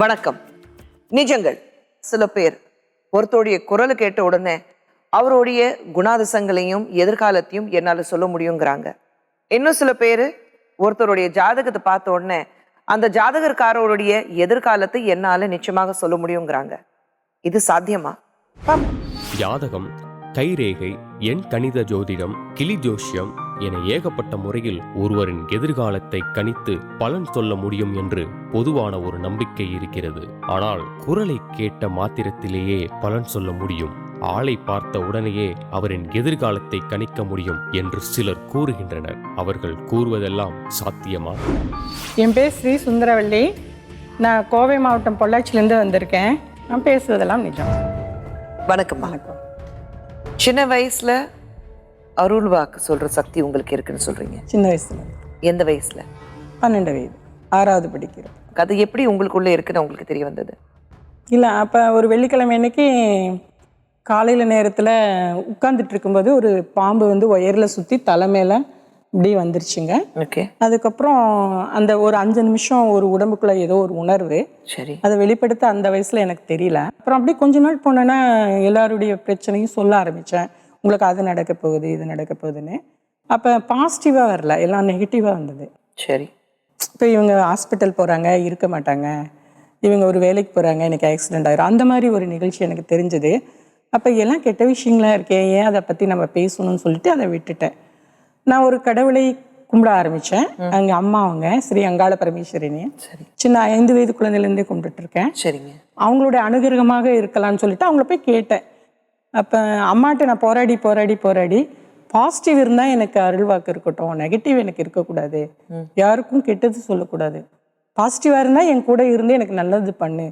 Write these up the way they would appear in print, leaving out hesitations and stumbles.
வணக்கம். நிஜங்கள். சில பேர் ஒருத்தருடைய குரலை கேட்ட உடனே அவருடைய குணாதிசங்களையும் எதிர்காலத்தையும் என்னால சொல்ல முடியுங்கிறாங்க. இன்னும் சில பேர் ஒருத்தருடைய ஜாதகத்தை பார்த்த உடனே அந்த ஜாதகக்காரருடைய எதிர்காலத்தை என்னால நிச்சயமாக சொல்ல முடியுங்கிறாங்க. இது சாத்தியமா? ஜாதகம், கைரேகை, எண் கணித ஜோதிடம், கிளி ஜோசியம் என ஏகப்பட்ட முறையில் ஒருவரின் எதிர்காலத்தை கணித்து பலன் சொல்ல முடியும் என்று பொதுவான ஒரு நம்பிக்கை இருக்கிறது. ஆனால் குரலை கேட்ட மாத்திரத்திலேயே பலன் சொல்ல முடியும், ஆளை பார்த்த உடனேயே அவரின் எதிர்காலத்தை கணிக்க முடியும் என்று சிலர் கூறுகின்றனர். அவர்கள் கூறுவதெல்லாம் சாத்தியமா? என் பேர் ஸ்ரீ சுந்தரவள்ளி. நான் கோவை மாவட்டம் பொள்ளாச்சியிலேருந்து வந்திருக்கேன். நான் பேசுவதெல்லாம் நிஜம். வணக்கம். வணக்கம். சின்ன வயசுல அருள் வாக்கு சொல்ற சக்தி உங்களுக்கு இருக்குன்னு சொல்றீங்க. சின்ன வயசுல. எந்த வயசுல? 12 வயது, 6வது படிக்கிறேன். அது எப்படி உங்களுக்குள்ள இருக்குன்னு உங்களுக்கு தெரிய வந்தது? இல்லை, அப்போ ஒரு வெள்ளிக்கிழமை அன்னைக்கு காலையில் நேரத்தில் உட்காந்துட்டு இருக்கும்போது ஒரு பாம்பு வந்து ஒயரில் சுற்றி தலை மேலே இப்படி வந்துருச்சுங்க. ஓகே. அதுக்கப்புறம் அந்த ஒரு 5 நிமிஷம் ஒரு உடம்புக்குள்ள ஏதோ ஒரு உணர்வு. சரி. அதை வெளிப்படுத்த அந்த வயசில் எனக்கு தெரியல. அப்புறம் அப்படி கொஞ்ச நாள் போனேன்னா எல்லாருடைய பிரச்சனையும் சொல்ல ஆரம்பித்தேன். உங்களுக்கு அது நடக்க போகுது, இது நடக்க போகுதுன்னு. அப்போ பாசிட்டிவாக வரல, எல்லாம் நெகட்டிவாக வந்தது. சரி. இப்போ இவங்க ஹாஸ்பிட்டல் போகிறாங்க, இருக்க மாட்டாங்க, இவங்க ஒரு வேலைக்கு போகிறாங்க, எனக்கு ஆக்சிடென்ட் ஆயிரும், அந்த மாதிரி ஒரு நிகழ்ச்சி எனக்கு தெரிஞ்சது. அப்போ எல்லாம் கெட்ட விஷயங்களாக இருக்கேன், ஏன் அதை பற்றி நம்ம பேசணும்னு சொல்லிட்டு அதை விட்டுட்டேன். நான் ஒரு கடவுளை கும்பிட ஆரம்பித்தேன். அங்கே அம்மா அவங்க ஸ்ரீ அங்காள பரமேஸ்வரினி. சின்ன 5 வயது குழந்தையிலேருந்தே கும்பிட்டுட்டு இருக்கேன். சரிங்க. அவங்களுடைய அனுகிரகமாக இருக்கலாம்னு சொல்லிட்டு அவங்கள போய் கேட்டேன். அப்போ அம்மாட்ட நான் போராடி பாசிட்டிவ் இருந்தால் எனக்கு அருள்வாக்கு இருக்கட்டும், நெகட்டிவ் எனக்கு இருக்கக்கூடாது, யாருக்கும் கெட்டது சொல்லக்கூடாது, பாசிட்டிவாக இருந்தால் என் கூட இருந்து எனக்கு நல்லது பண்ணு,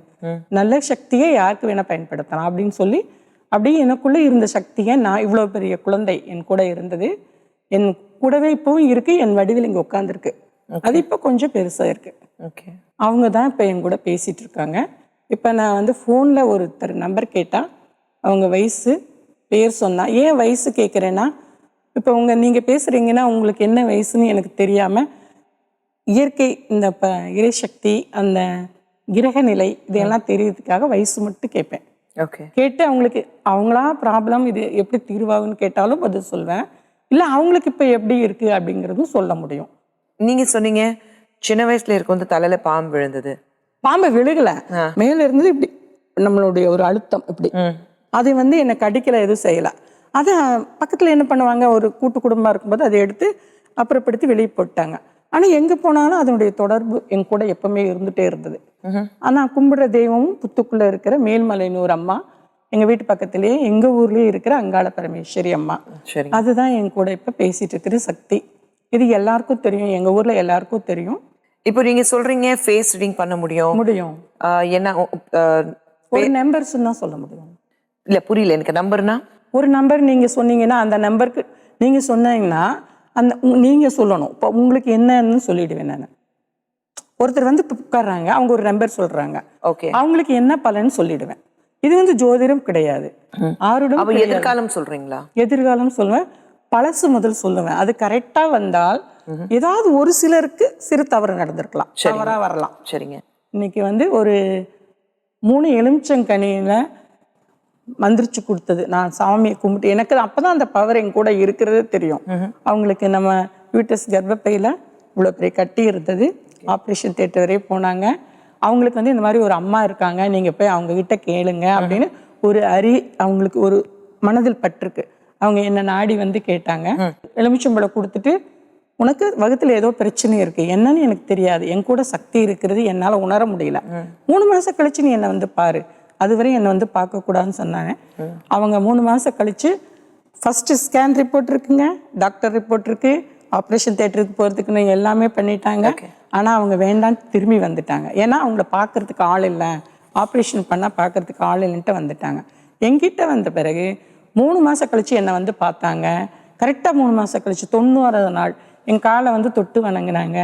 நல்ல சக்தியை யாருக்கு வேணால் பயன்படுத்தலாம் அப்படின்னு சொல்லி அப்படியே எனக்குள்ளே இருந்த சக்தியை, நான் இவ்வளோ பெரிய குழந்தை என் கூட இருந்தது, என் கூடவே இப்பவும் இருக்கு, என் வடிவில் இங்கே உட்காந்துருக்கு. அது இப்போ கொஞ்சம் பெருசாக இருக்கு. ஓகே. அவங்க தான் இப்போ என் கூட பேசிட்டு இருக்காங்க. இப்போ நான் வந்து ஃபோனில் ஒருத்தர் நம்பர் கேட்டால் அவங்க வயசு பேர் சொன்னால், ஏன் வயசு கேட்குறேன்னா, இப்போ நீங்கள் பேசுகிறீங்கன்னா உங்களுக்கு என்ன வயசுன்னு எனக்கு தெரியாமல் இயற்கை இந்த இறைசக்தி அந்த கிரகநிலை இதெல்லாம் தெரியறதுக்காக வயசு மட்டும் கேட்பேன். ஓகே. கேட்டு அவங்களுக்கு அவங்களா ப்ராப்ளம் இது எப்படி தீர்வாகுன்னு கேட்டாலும் பதில் சொல்வேன். இல்லை அவங்களுக்கு இப்போ எப்படி இருக்குது அப்படிங்கிறதும் சொல்ல முடியும். நீங்கள் சொன்னீங்க சின்ன வயசுல இருக்கும்போது தலையில் பாம்பு விழுந்தது. பாம்பு விழுகலை, மேலே இருந்தது இப்படி நம்மளுடைய ஒரு அழுத்தம் இப்படி. அது வந்து என்னை கடிக்கலை, எதுவும் செய்யலை. அதை பக்கத்தில் என்ன பண்ணுவாங்க, ஒரு கூட்டு குடும்பமாக இருக்கும்போது அதை எடுத்து அப்புறப்படுத்தி வெளியே போட்டாங்க. ஆனால் எங்கே போனாலும் அதனுடைய தொடர்பு என் கூட எப்பவுமே இருந்துகிட்டே இருந்தது. ஆனால் கும்பிடுற தெய்வமும் புத்துக்குள்ளே இருக்கிற மேல்மலைனூர் அம்மா, எங்கள் வீட்டு பக்கத்துலேயே எங்கள் ஊர்லேயே இருக்கிற அங்காள பரமேஸ்வரி அம்மா, அதுதான் என் கூட இப்போ பேசிட்டு இருக்கிற சக்தி. இது எல்லாருக்கும் தெரியும், எங்கள் ஊரில் எல்லாருக்கும் தெரியும். இப்போ நீங்கள் சொல்கிறீங்க ஃபேஸ் ரீடிங் பண்ண முடியும். என்ன ஒரு நம்பர் சொன்னால் சொல்ல முடியும். இல்லை, புரியல எனக்கு. நம்பர்னா ஒரு நம்பர் நீங்கள் சொன்னீங்கன்னா அந்த நம்பருக்கு நீங்கள் சொன்னீங்கன்னா அந்த நீங்கள் சொல்லணும். இப்போ உங்களுக்கு என்னன்னு சொல்லிடுவேன் நான். ஒருத்தர் வந்து உட்கார்றாங்க, அவங்க ஒரு நம்பர் சொல்கிறாங்க, ஓகே, அவங்களுக்கு என்ன பலன்னு சொல்லிடுவேன். இது வந்து ஜோதிடம் கிடையாது. ஆருடம் எதிர்காலம் சொல்கிறீங்களா? எதிர்காலம் சொல்லுவேன், பழசு முதல் சொல்லுவேன். அது கரெக்டாக வந்தால் ஏதாவது ஒரு சிலருக்கு சிறு தவறு நடந்திருக்கலாம், தவறாக வரலாம். சரிங்க. இன்னைக்கு வந்து ஒரு 3 எலுமிச்சங்கனியில் மந்திரிச்சு கொடுத்தது, நான் சாமியை கும்பிட்டு எனக்கு அப்போதான் அந்த பவர் என் கூட இருக்கிறது தெரியும். அவங்களுக்கு நம்ம யூட்டஸ் கர்ப்பப்பையில் இவ்வளோ பெரிய கட்டி இருந்தது, ஆப்ரேஷன் தியேட்டர் வரையும் போனாங்க. அவங்களுக்கு வந்து இந்த மாதிரி ஒரு அம்மா இருக்காங்க, நீங்கள் போய் அவங்கக்கிட்ட கேளுங்க அப்படின்னு ஒரு அவங்களுக்கு ஒரு மனதில் பட்டிருக்கு. அவங்க என்ன நாடி வந்து கேட்டாங்க. எலுமிச்சம்பழம் கொடுத்துட்டு, உனக்கு வகுத்தில் ஏதோ பிரச்சனை இருக்கு, என்னன்னு எனக்கு தெரியாது, என் கூட சக்தி இருக்கிறது என்னால் உணர முடியல, 3 மாதம் கழிச்சு நீ என்னை வந்து பாரு, அதுவரை என்னை வந்து பார்க்கக்கூடாதுன்னு சொன்னாங்க. அவங்க 3 மாதம் கழிச்சு ஃபஸ்ட்டு ஸ்கேன் ரிப்போர்ட் இருக்குங்க, டாக்டர் ரிப்போர்ட் இருக்கு, ஆப்ரேஷன் தியேட்டருக்கு போகிறதுக்குன்னு எல்லாமே பண்ணிட்டாங்க. ஆனால் அவங்க வேண்டான்னு திரும்பி வந்துட்டாங்க. ஏன்னா அவங்கள பார்க்கறதுக்கு ஆள் இல்லை, ஆப்ரேஷன் பண்ணால் பார்க்கறதுக்கு ஆள் இல்லைன்ட்டு வந்துட்டாங்க. என்கிட்ட வந்த பிறகு 3 மாதம் கழிச்சு என்னை வந்து பார்த்தாங்க. கரெக்டாக 3 மாதம் கழிச்சு 90வது நாள் என் காலை வந்து தொட்டு வணங்கினாங்க.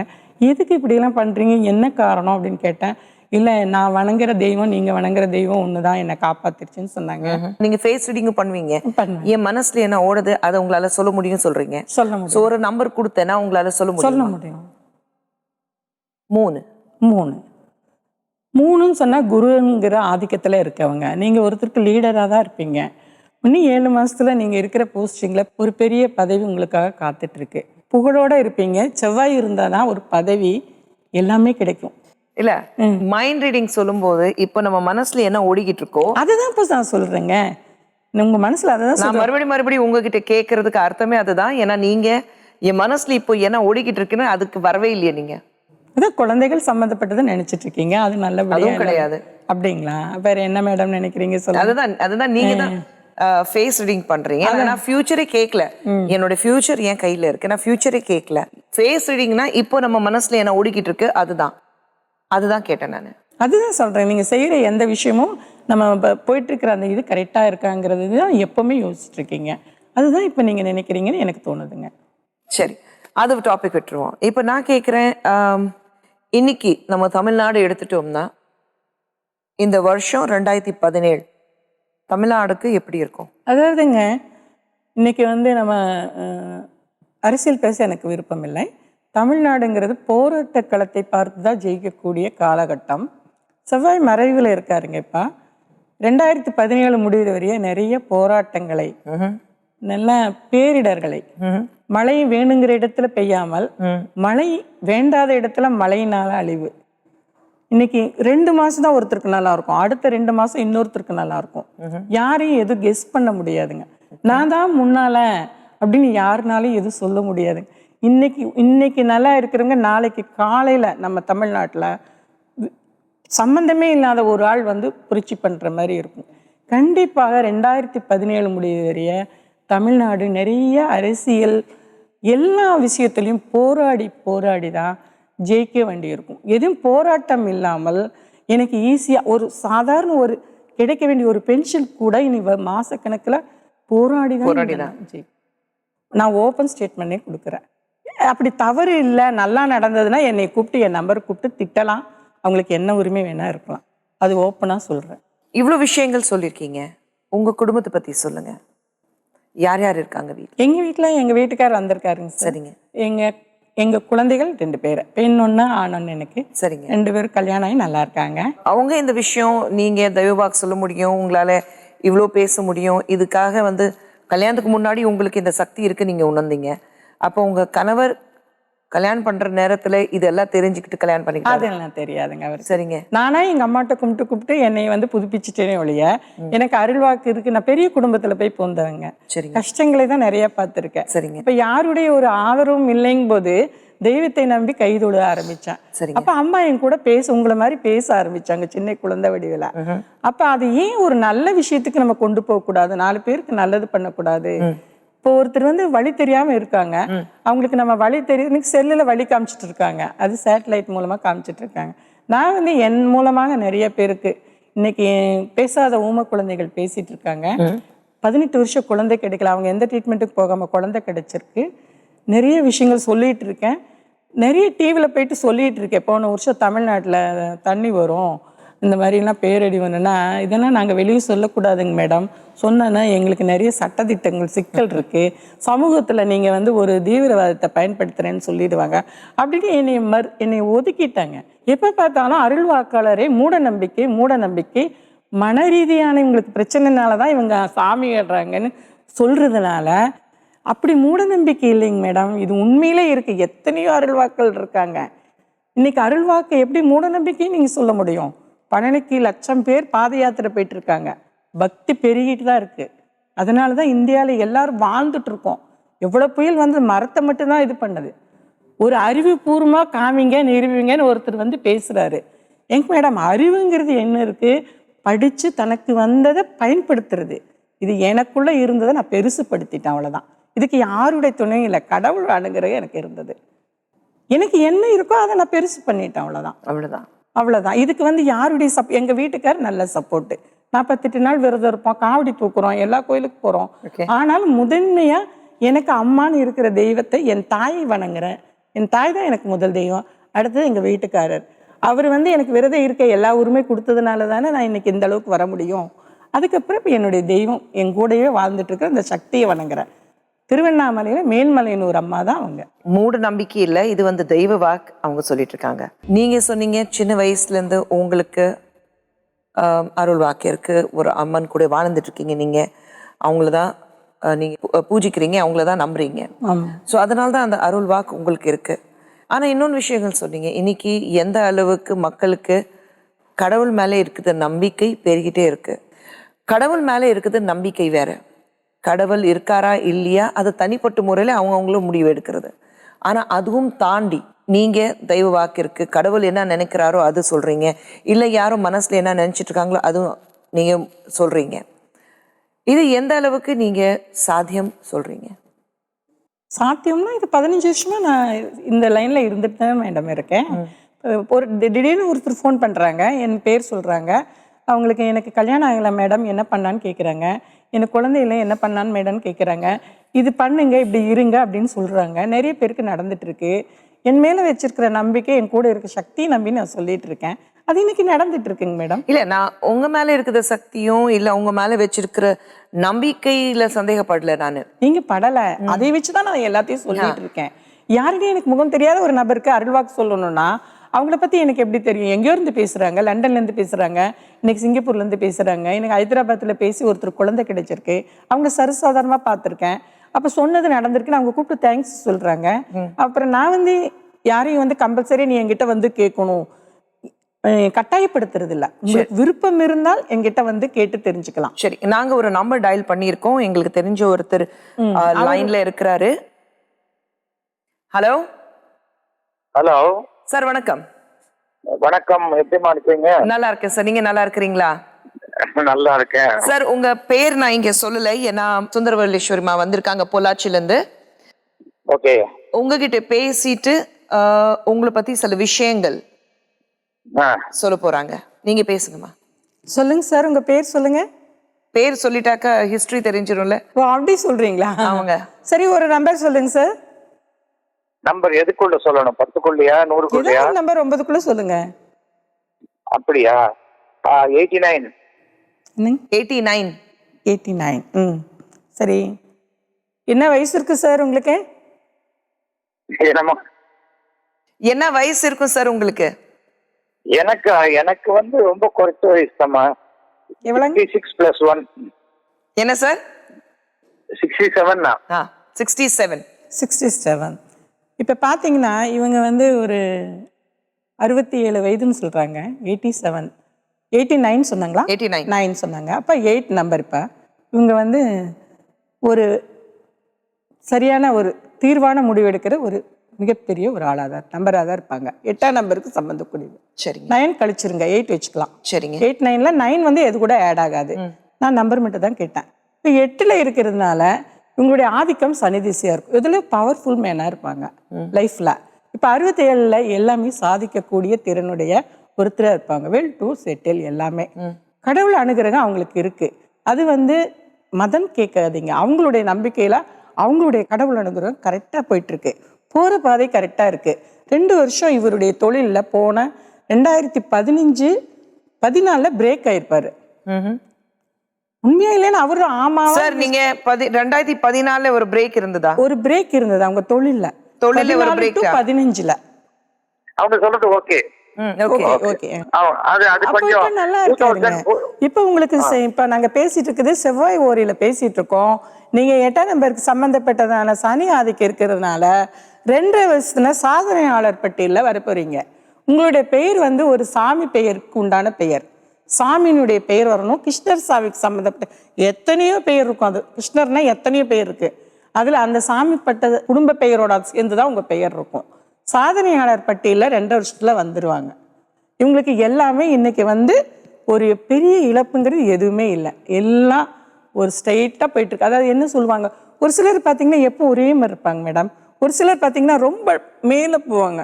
எதுக்கு இப்படிலாம் பண்ணுறீங்க, என்ன காரணம் அப்படின்னு கேட்டேன். இல்லை, நான் வணங்குற தெய்வம் நீங்க வணங்குற தெய்வம் ஒண்ணுதான் என்னை காப்பாத்திருச்சுன்னு சொன்னாங்க. நீங்க ஃபேஸ் ரீடிங் பண்ணுவீங்க, என் மனசுல என்ன ஓடுது அதை உங்களால சொல்ல முடியும் சொல்றீங்க. சொல்ல முடியும். ஒரு நம்பர் கொடுத்தேன்னா உங்களால சொல்ல முடியும். 3 3ன்னு சொன்னா குருங்கிற ஆதிக்கத்துல இருக்கவங்க. நீங்க ஒருத்தருக்கு லீடரா தான் இருப்பீங்க. இன்னும் 7 மாசத்துல நீங்க இருக்கிற போஸ்டிங்ல ஒரு பெரிய பதவி உங்களுக்காக காத்துட்டு இருக்கு. புகழோட இருப்பீங்க. செவ்வாய் இருந்தாதான் ஒரு பதவி எல்லாமே கிடைக்கும். இல்ல மைண்ட் ரீடிங் சொல்லும்போது இப்போ நம்ம மனசுல என்ன ஓடிக்கிட்டு இருக்கோ அதுதான் இப்போ நான் சொல்றேங்க. உங்க மனசுல அதான் நான் மறுபடியும் உங்ககிட்ட கேட்கறதுக்கு அர்த்தமே அதுதான். ஏன்னா நீங்க என் மனசுல இப்போ என்ன ஓடிக்கிட்டு இருக்குன்னு அதுக்கு வரவே இல்லையே நீங்க. அதான் குழந்தைகள் சம்மந்தப்பட்டதை நினைச்சிட்டு இருக்கீங்க. அது நல்லபடியா அதுவும் கிடையாது. அப்படிங்களா? வேற என்ன மேடம் நினைக்கிறீங்க சொல்லுங்க. அதுதான் நீங்க தான் ஃபேஸ் ரீடிங் பண்றீங்க. நான் ஃபியூச்சரே கேட்கல. என்னோட ஃபியூச்சர் என் கையில இருக்கு. நான் ஃபியூச்சரே கேட்கல. ஃபேஸ் ரீடிங்னா இப்போ நம்ம மனசுல என்ன ஓடிக்கிட்டு இருக்கு அதுதான் கேட்டேன் நான். அதுதான் சொல்றேன். நீங்க செய்யற எந்த விஷயமும் நம்ம போயிட்டு இருக்கிற அந்த இது கரெக்டா இருக்காங்கிறது தான் எப்பவுமே யோசிச்சுட்டு இருக்கீங்க. அதுதான் இப்ப நீங்க நினைக்கிறீங்கன்னு எனக்கு தோணுதுங்க. சரி, அது டாபிக் விட்டுருவோம். இப்போ நான் கேட்குறேன், இன்னைக்கு நம்ம தமிழ்நாடு எடுத்துட்டோம்னா இந்த வருஷம் 2017 தமிழ்நாடுக்கு எப்படி இருக்கும்? அதாவதுங்க, இன்னைக்கு நம்ம அரசியல் பேச எனக்கு விருப்பம் இல்லை. தமிழ்நாடுங்கிறது போராட்ட களத்தை பார்த்து தான் ஜெயிக்கக்கூடிய காலகட்டம். செவ்வாய் மறைவில் இருக்காருங்க. இப்போ 2017 முடிகிற வரைய நிறைய போராட்டங்களை, நல்ல பேரிடர்களை, மழை வேணுங்கிற இடத்துல பெய்யாமல் மழை வேண்டாத இடத்துல மழையினால அழிவு. இன்னைக்கு 2 மாசம் தான் ஒருத்தருக்கு நல்லா இருக்கும், அடுத்த 2 மாசம் இன்னொருத்தருக்கு நல்லா இருக்கும். யாரையும் எதுவும் கெஸ் பண்ண முடியாதுங்க. நான் தான் முன்னால அப்படின்னு யாருனாலையும் எதுவும் சொல்ல முடியாதுங்க. இன்னைக்கு நல்லா இருக்கிறவங்க நாளைக்கு காலையில நம்ம தமிழ்நாட்டில் சம்பந்தமே இல்லாத ஒரு ஆள் புரட்சி பண்ற மாதிரி இருக்கும். கண்டிப்பாக 2017 முடிவு வரைய தமிழ்நாடு நிறைய அரசியல் எல்லா விஷயத்திலையும் போராடி தான் ஜெயிக்க வேண்டியிருக்கும். எதுவும் போராட்டம் இல்லாமல் எனக்கு ஈஸியாக ஒரு சாதாரண ஒரு கிடைக்க வேண்டிய ஒரு பென்ஷன் கூட இனி மாசக்கணக்கில் போராடி தான் ஜெயிக்கும். நான் ஓப்பன் ஸ்டேட்மெண்ட்டே கொடுக்குறேன். அப்படி தவறு இல்லை, நல்லா நடந்ததுன்னா என்னை கூப்பிட்டு, என் நம்பர் கூப்பிட்டு திட்டலாம். அவங்களுக்கு என்ன உரிமை வேணா இருக்கலாம். அது ஓப்பனாக சொல்கிறேன். இவ்வளோ விஷயங்கள் சொல்லியிருக்கீங்க. உங்கள் குடும்பத்தை பற்றி சொல்லுங்க. யார் யார் இருக்காங்க வீட்டில்? எங்கள் வீட்டில் எங்கள் வீட்டுக்காரர் வந்திருக்காருங்க. சரிங்க. எங்கள் குழந்தைகள் 2 பேர், பெண் 1 ஆண் 1. எனக்கு சரிங்க. 2 பேரும் கல்யாணம் ஆகி நல்லா இருக்காங்க. அவங்க இந்த விஷயம் நீங்கள் தயவாக சொல்ல முடியும், உங்களால் இவ்வளோ பேச முடியும், இதுக்காக கல்யாணத்துக்கு முன்னாடி உங்களுக்கு இந்த சக்தி இருக்கு நீங்கள் உணர்ந்தீங்க. அப்போ உங்கள் கணவர் கல்யாணம் பண்ற நேரத்துல இதெல்லாம் தெரிஞ்சுக்கிட்டு கல்யாணம் பண்ணிக்கிட்டாரு? அதெல்லாம் தெரியாதுங்க அவர். சரிங்க. நானா எங்க அம்மாட்ட கும்பிட்டு என்னை புதுப்பிச்சுட்டேனே ஒழிய எனக்கு அருள்வாக்கு இருக்கு. நான் பெரிய குடும்பத்துல போய் போந்தவங்க. சரிங்க. கஷ்டங்களை தான் நிறைய பார்த்துருக்கேன். சரிங்க. இப்ப யாருடைய ஒரு ஆதரவும் இல்லைங்கும் போது தெய்வத்தை நம்பி கைதொட ஆரம்பிச்சேன். அப்ப அம்மா என் கூட உங்களை மாதிரி பேச ஆரம்பிச்சாங்க, சின்ன குழந்தை வடிவில. அப்ப அது ஏன் ஒரு நல்ல விஷயத்துக்கு நம்ம கொண்டு போக கூடாது, 4 பேருக்கு நல்லது பண்ணக்கூடாது? இப்போ ஒருத்தர் வழி தெரியாம இருக்காங்க, அவங்களுக்கு நம்ம வழி தெரியும், செல்லுல வழி காமிச்சிட்டு இருக்காங்க, அது சேட்டலைட் மூலமா காமிச்சிட்டு இருக்காங்க. நான் என் மூலமாக நிறைய பேருக்கு இன்னைக்கு பேசாத ஊமை குழந்தைகள் பேசிட்டு இருக்காங்க. 18 வருஷம் குழந்தை கிடைக்கல, அவங்க எந்த ட்ரீட்மெண்ட்டுக்கு போகாம குழந்தை கிடைச்சிருக்கு. நிறைய விஷயங்கள் சொல்லிட்டு இருக்கேன், நிறைய டிவியில் போயிட்டு சொல்லிட்டு இருக்கேன். போன வருஷம் தமிழ்நாட்டில் தண்ணி வரும், இந்த மாதிரிலாம் பேரடி வேணும்னா இதெல்லாம் நாங்கள் வெளியே சொல்லக்கூடாதுங்க மேடம், சொன்னா எங்களுக்கு நிறைய சட்டத்திட்டங்கள் சிக்கல் இருக்கு, சமூகத்தில் நீங்கள் ஒரு தீவிரவாதத்தை பயன்படுத்துறேன்னு சொல்லிடுவாங்க அப்படின்னு என்னை ஒதுக்கிட்டாங்க. எப்போ பார்த்தாலும் அருள் வாக்காளரே மூட நம்பிக்கை மன ரீதியான இவங்களுக்கு பிரச்சனைனால தான் இவங்க சாமி ஏடுறாங்கன்னு சொல்றதுனால, அப்படி மூட நம்பிக்கை இல்லைங்க மேடம், இது உண்மையிலே இருக்கு. எத்தனையோ அருள்வாக்கள் இருக்காங்க. இன்னைக்கு அருள்வாக்கு எப்படி மூட நம்பிக்கைன்னு நீங்க சொல்ல முடியும்? 12 லட்சம் பேர் பாத யாத்திரை போயிட்டு இருக்காங்க, பக்தி பெருகிட்டு தான் இருக்கு. அதனாலதான் இந்தியாவில் எல்லாரும் வாழ்ந்துட்டு இருக்கோம். எவ்வளவு புயல் மரத்தை மட்டும்தான் இது பண்ணது. ஒரு அறிவுபூர்வமா காமிங்க நிறுவீங்கன்னு ஒருத்தர் பேசுறாரு. எங்க மேடம், அறிவுங்கிறது என்ன இருக்கு? படிச்சு தனக்கு வந்ததை பயன்படுத்துறது. இது எனக்குள்ள இருந்ததை நான் பெருசுப்படுத்திட்டேன், அவ்வளவுதான். இதுக்கு யாருடைய துணையும் இல்லை, கடவுள் அணுகிறது எனக்கு இருந்தது. எனக்கு என்ன இருக்கோ அதை நான் பெருசு பண்ணிட்டேன், அவ்வளவுதான். இதுக்கு யாருடைய எங்க வீட்டுக்கார் நல்ல சப்போர்ட். 48 நாள் விரதம் இருப்போம், காவடி தூக்குறோம், எல்லா கோயிலுக்கு போறோம். ஆனாலும் முதன்மையா எனக்கு அம்மான்னு இருக்கிற தெய்வத்தை, என் தாயை வணங்குறேன். என் தாய் தான் எனக்கு முதல் தெய்வம். அடுத்தது எங்க வீட்டுக்காரர். அவர் எனக்கு விரதம் இருக்க எல்லா உரிமை கொடுத்ததுனால தானே நான் இன்னைக்கு இந்த அளவுக்கு வர முடியும். அதுக்கப்புறம் இப்போ என்னுடைய தெய்வம் என் கூடவே வாழ்ந்துட்டு இருக்கிற அந்த சக்தியை வணங்குறேன். திருவண்ணாமலையில மேல்மலையனூர் அம்மா தான் அவங்க. மூட நம்பிக்கை இல்லை, இது வந்து தெய்வ வாக்கு அவங்க சொல்லிட்டு இருக்காங்க. நீங்க சொன்னீங்க சின்ன வயசுல இருந்து உங்களுக்கு அருள் வாக்கு இருக்கு, ஒரு அம்மன் கூட வாழ்ந்துட்டு இருக்கீங்க, நீங்க அவங்கள தான் நீங்க பூஜிக்கிறீங்க, அவங்கள தான் நம்புறீங்க. ஸோ அதனால தான் அந்த அருள் வாக்கு உங்களுக்கு இருக்கு. ஆனா இன்னொன்று விஷயங்கள் சொன்னீங்க, இன்னைக்கு எந்த அளவுக்கு மக்களுக்கு கடவுள் மேலே இருக்குது நம்பிக்கை பெருகிட்டே இருக்கு. கடவுள் மேலே இருக்குது நம்பிக்கை வேற, கடவுள் இருக்காரா இல்லையா அது தனிப்பட்ட முறையில் அவங்கவுங்களும் முடிவு எடுக்கிறது. ஆனா அதுவும் தாண்டி நீங்க தெய்வ வாக்கு இருக்கு, கடவுள் என்ன நினைக்கிறாரோ அது சொல்றீங்க, இல்லை யாரும் மனசுல என்ன நினைச்சிட்டு இருக்காங்களோ அதுவும் நீங்க சொல்றீங்க. இது எந்த அளவுக்கு நீங்க சாத்தியம் சொல்றீங்க? சாத்தியம்னா இது 15 வருஷமா நான் இந்த லைன்ல இருந்துட்டு தான் மேடம் இருக்கேன். ஒரு திடீர்னு ஒருத்தர் ஃபோன் பண்றாங்க, என் பேர் சொல்றாங்க, அவங்களுக்கு எனக்கு கல்யாணம் ஆகலை மேடம் என்ன பண்ணான்னு கேட்குறாங்க, எனக்கு குழந்தை இல்லை என்ன பண்ணான்னு மேடம் கேட்குறாங்க, இது பண்ணுங்க இப்படி இருங்க அப்படின்னு சொல்றாங்க. நிறைய பேருக்கு நடந்துட்டு இருக்கு. என் மேல வச்சிருக்கிற நம்பிக்கை, என் கூட இருக்க சக்தி நம்பி நான் சொல்லிட்டு இருக்கேன். அது இன்னைக்கு நடந்துட்டு இருக்குங்க மேடம். இல்ல நான் உங்க மேல இருக்கிற சக்தியும் இல்ல உங்க மேல வச்சிருக்கிற நம்பிக்கையில சந்தேகப்படல நானு. நீங்க படல, அதை வச்சுதான் நான் எல்லாத்தையும் சொல்லிட்டு இருக்கேன். யாருமே எனக்கு முகம் தெரியாத ஒரு நபருக்கு அருள்வாக்கு சொல்லணும்னா அவங்கள பத்தி எனக்கு எப்படி தெரியும்? எங்கேயோ இருந்து பேசுறாங்க, லண்டன்ல இருந்து பேசுறாங்க, இன்னைக்கு சிங்கப்பூர்ல இருந்து பேசுறாங்க, எனக்கு ஹைதராபாத்ல பேசி ஒருத்தர் குழந்தை கிடைச்சிருக்கு, அவங்க சர்வசாதாரணமா பார்த்துருக்கேன். அப்ப சொன்னது நடந்திருக்குன்னு அவங்க கூப்பிட்டு தேங்க்ஸ் சொல்றாங்க. அப்புறம் நான் வந்து யாரையும் வந்து கம்பல்சரி நீ என்கிட்ட வந்து கேட்கணும் கட்டாயப்படுத்துறது இல்ல. உங்களுக்கு விருப்பம் இருந்தால் என்கிட்ட வந்து கேட்டு தெரிஞ்சுக்கலாம். சரி, நாங்க ஒரு நம்பர் டயல் பண்ணியிருக்கோம், எங்களுக்கு தெரிஞ்ச ஒருத்தர் லைன்ல இருக்கிறாரு. ஹலோ. ஹலோ சார் வணக்கம். வணக்கம், எப்படிமா இருக்கீங்க? நல்லா இருக்கேன் சார், நீங்க நல்லா இருக்கிறீங்களா? நல்லா இருக்கேன் சார். உங்க பேர் நான் இங்க சொல்லல, ஏன்னா சுந்தரவல்லீஸ்வரிமா வந்திருக்காங்க பொள்ளாச்சில இருந்து. ஓகே. உங்ககிட்ட பேசிட்டு உங்களை பத்தி சில விஷயங்கள் சொல்ல போறாங்க, நீங்க பேசுங்கம்மா. சொல்லுங்க சார், உங்க பேர் சொல்லுங்க. பேர் சொல்லிட்டாக்கா ஹிஸ்டரி தெரிஞ்சிடும்ல. ஓ அப்படி சொல்றீங்களா? அவங்க சரி, ஒரு நம்பர் சொல்லுங்க சார். நம்பர் எதுக்குள்ள சொல்லணும்? 10க்குள்ளயா 100க்குள்ளயா? நம்பர் 9க்குள்ள சொல்லுங்க. அப்படியா? 89. 89. 89. சரி, என்ன வயசு இருக்கு சார் உங்களுக்கு? என்ன வயசு இருக்கும் சார் உங்களுக்கு? எனக்கு வந்து ரொம்ப குறைச்ச வயசு தான்மா. எவ்வளவு? 66+1. என்ன சார்? 67. 67. 67. இப்ப பாத்தீங்கன்னா இவங்க வந்து ஒரு 67 வயதுன்னு சொல்றாங்க. 87 89 சொன்னாங்களா? 89 சொன்னாங்க. அப்ப 8 நம்பர். இப்ப இவங்க வந்து ஒரு சரியான ஒரு தீர்வான முடிவு எடுக்கிற ஒரு மிகப்பெரிய ஒரு ஆளாதான் நம்பராக தான் இருப்பாங்க. 8ஆம் நம்பருக்கு சம்பந்தக்கூடியது. சரிங்க. 9 கழிச்சிருங்க, 8 வச்சுக்கலாம். சரிங்க. 8 9ல 9 வந்து எது கூட ஆட் ஆகாது. நான் நம்பர் மட்டும் தான் கேட்டேன். இப்போ 8ல் இருக்கிறதுனால இவங்களுடைய ஆதிக்கம் சனி திசையா இருக்கும். இதுல பவர்ஃபுல் மேனா இருப்பாங்க லைஃப்ல. இப்போ 67ல எல்லாமே சாதிக்கக்கூடிய திறனுடைய ஒருத்தராக இருப்பாங்க. வெல் டு செட்டில் எல்லாமே. கடவுள் அனுகிரகம் அவங்களுக்கு இருக்கு. அது வந்து மதம் கேட்காதீங்க, அவங்களுடைய நம்பிக்கையில அவங்களுடைய கடவுள் அனுகிரகம் கரெக்டா போயிட்டு இருக்கு. போற பாதை கரெக்டா இருக்கு. 2 வருஷம் இவருடைய தொழில போன 2015 14ல பிரேக் ஆயிருப்பாரு. உண்மையா இல்லைன்னு அவரு ஆமா சார். நீங்க 2014ல ஒரு பிரேக் இருந்ததா? ஒரு பிரேக் இருந்தது அவங்க தொழில்ல ஒரு பிரேக் 15ல. அவங்க சொல்றது ஓகே. ஓகே. அது கொஞ்சம் நல்லா இருக்காருங்க. இப்ப உங்களுக்கு இப்ப நாங்க பேசிட்டு இருக்குது செவ்வாய் ஓரியில பேசிட்டு இருக்கோம். நீங்க 8ஆம் நம்பருக்கு சம்பந்தப்பட்டதான சனி ஆதிக்கம் இருக்கிறதுனால 2 வருஷத்துல சாதனையாளர் பட்டியல வர போறீங்க. உங்களுடைய பெயர் வந்து ஒரு சாமி பெயருக்கு உண்டான பெயர். சாமியினுடைய பெயர் வரணும். கிருஷ்ணர் சாமிக்கு சம்பந்தப்பட்ட எத்தனையோ பெயர் இருக்கும். அது கிருஷ்ணர்னா எத்தனையோ பெயர் இருக்கு. அதுல அந்த சாமி பட்ட குடும்ப பெயரோட சேர்ந்துதான் உங்க பெயர் இருக்கும். சாதனையாளர் பட்டியல 2 வருஷத்துல வந்துருவாங்க. இவங்களுக்கு எல்லாமே இன்னைக்கு வந்து ஒரு பெரிய இழப்புங்கிறது எதுவுமே இல்லை. எல்லாம் ஒரு ஸ்ட்ரெயிட்டா போயிட்டு இருக்கு. அதாவது என்ன சொல்லுவாங்க, ஒரு சிலர் பார்த்தீங்கன்னா எப்போ ஒரே மாதிரி இருப்பாங்க மேடம். ஒரு சிலர் பார்த்தீங்கன்னா ரொம்ப மேலே போவாங்க,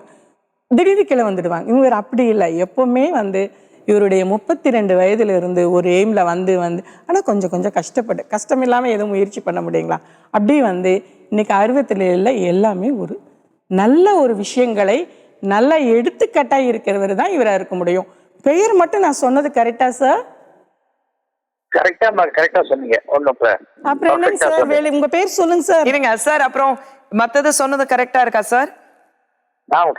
திடீர்னு கீழே வந்துடுவாங்க. இவங்க அப்படி இல்லை. எப்பவுமே வந்து இவருடைய 32 வயதுல இருந்து ஒரு எய்ம்ல வந்து ஆனால் கொஞ்சம் கொஞ்சம் கஷ்டம் இல்லாமல் எதுவும் முயற்சி பண்ண முடியுங்களா? அப்படி வந்து இன்னைக்கு 67 எல்லாமே ஒரு நல்ல ஒரு விஷயங்களை நல்லா எடுத்துக்காட்டாக இருக்கிறவர் தான் இவராக இருக்க முடியும். பெயர் மட்டும் நான் சொன்னது கரெக்டா சார்? கரெக்டா சொன்னீங்க. ஒண்ணும் அப்புறம் என்னங்க சார் வேலை? உங்க பேர் சொல்லுங்க சார். இருங்க சார், அப்புறம் மத்தது சொன்னது கரெக்டா இருக்கா சார்?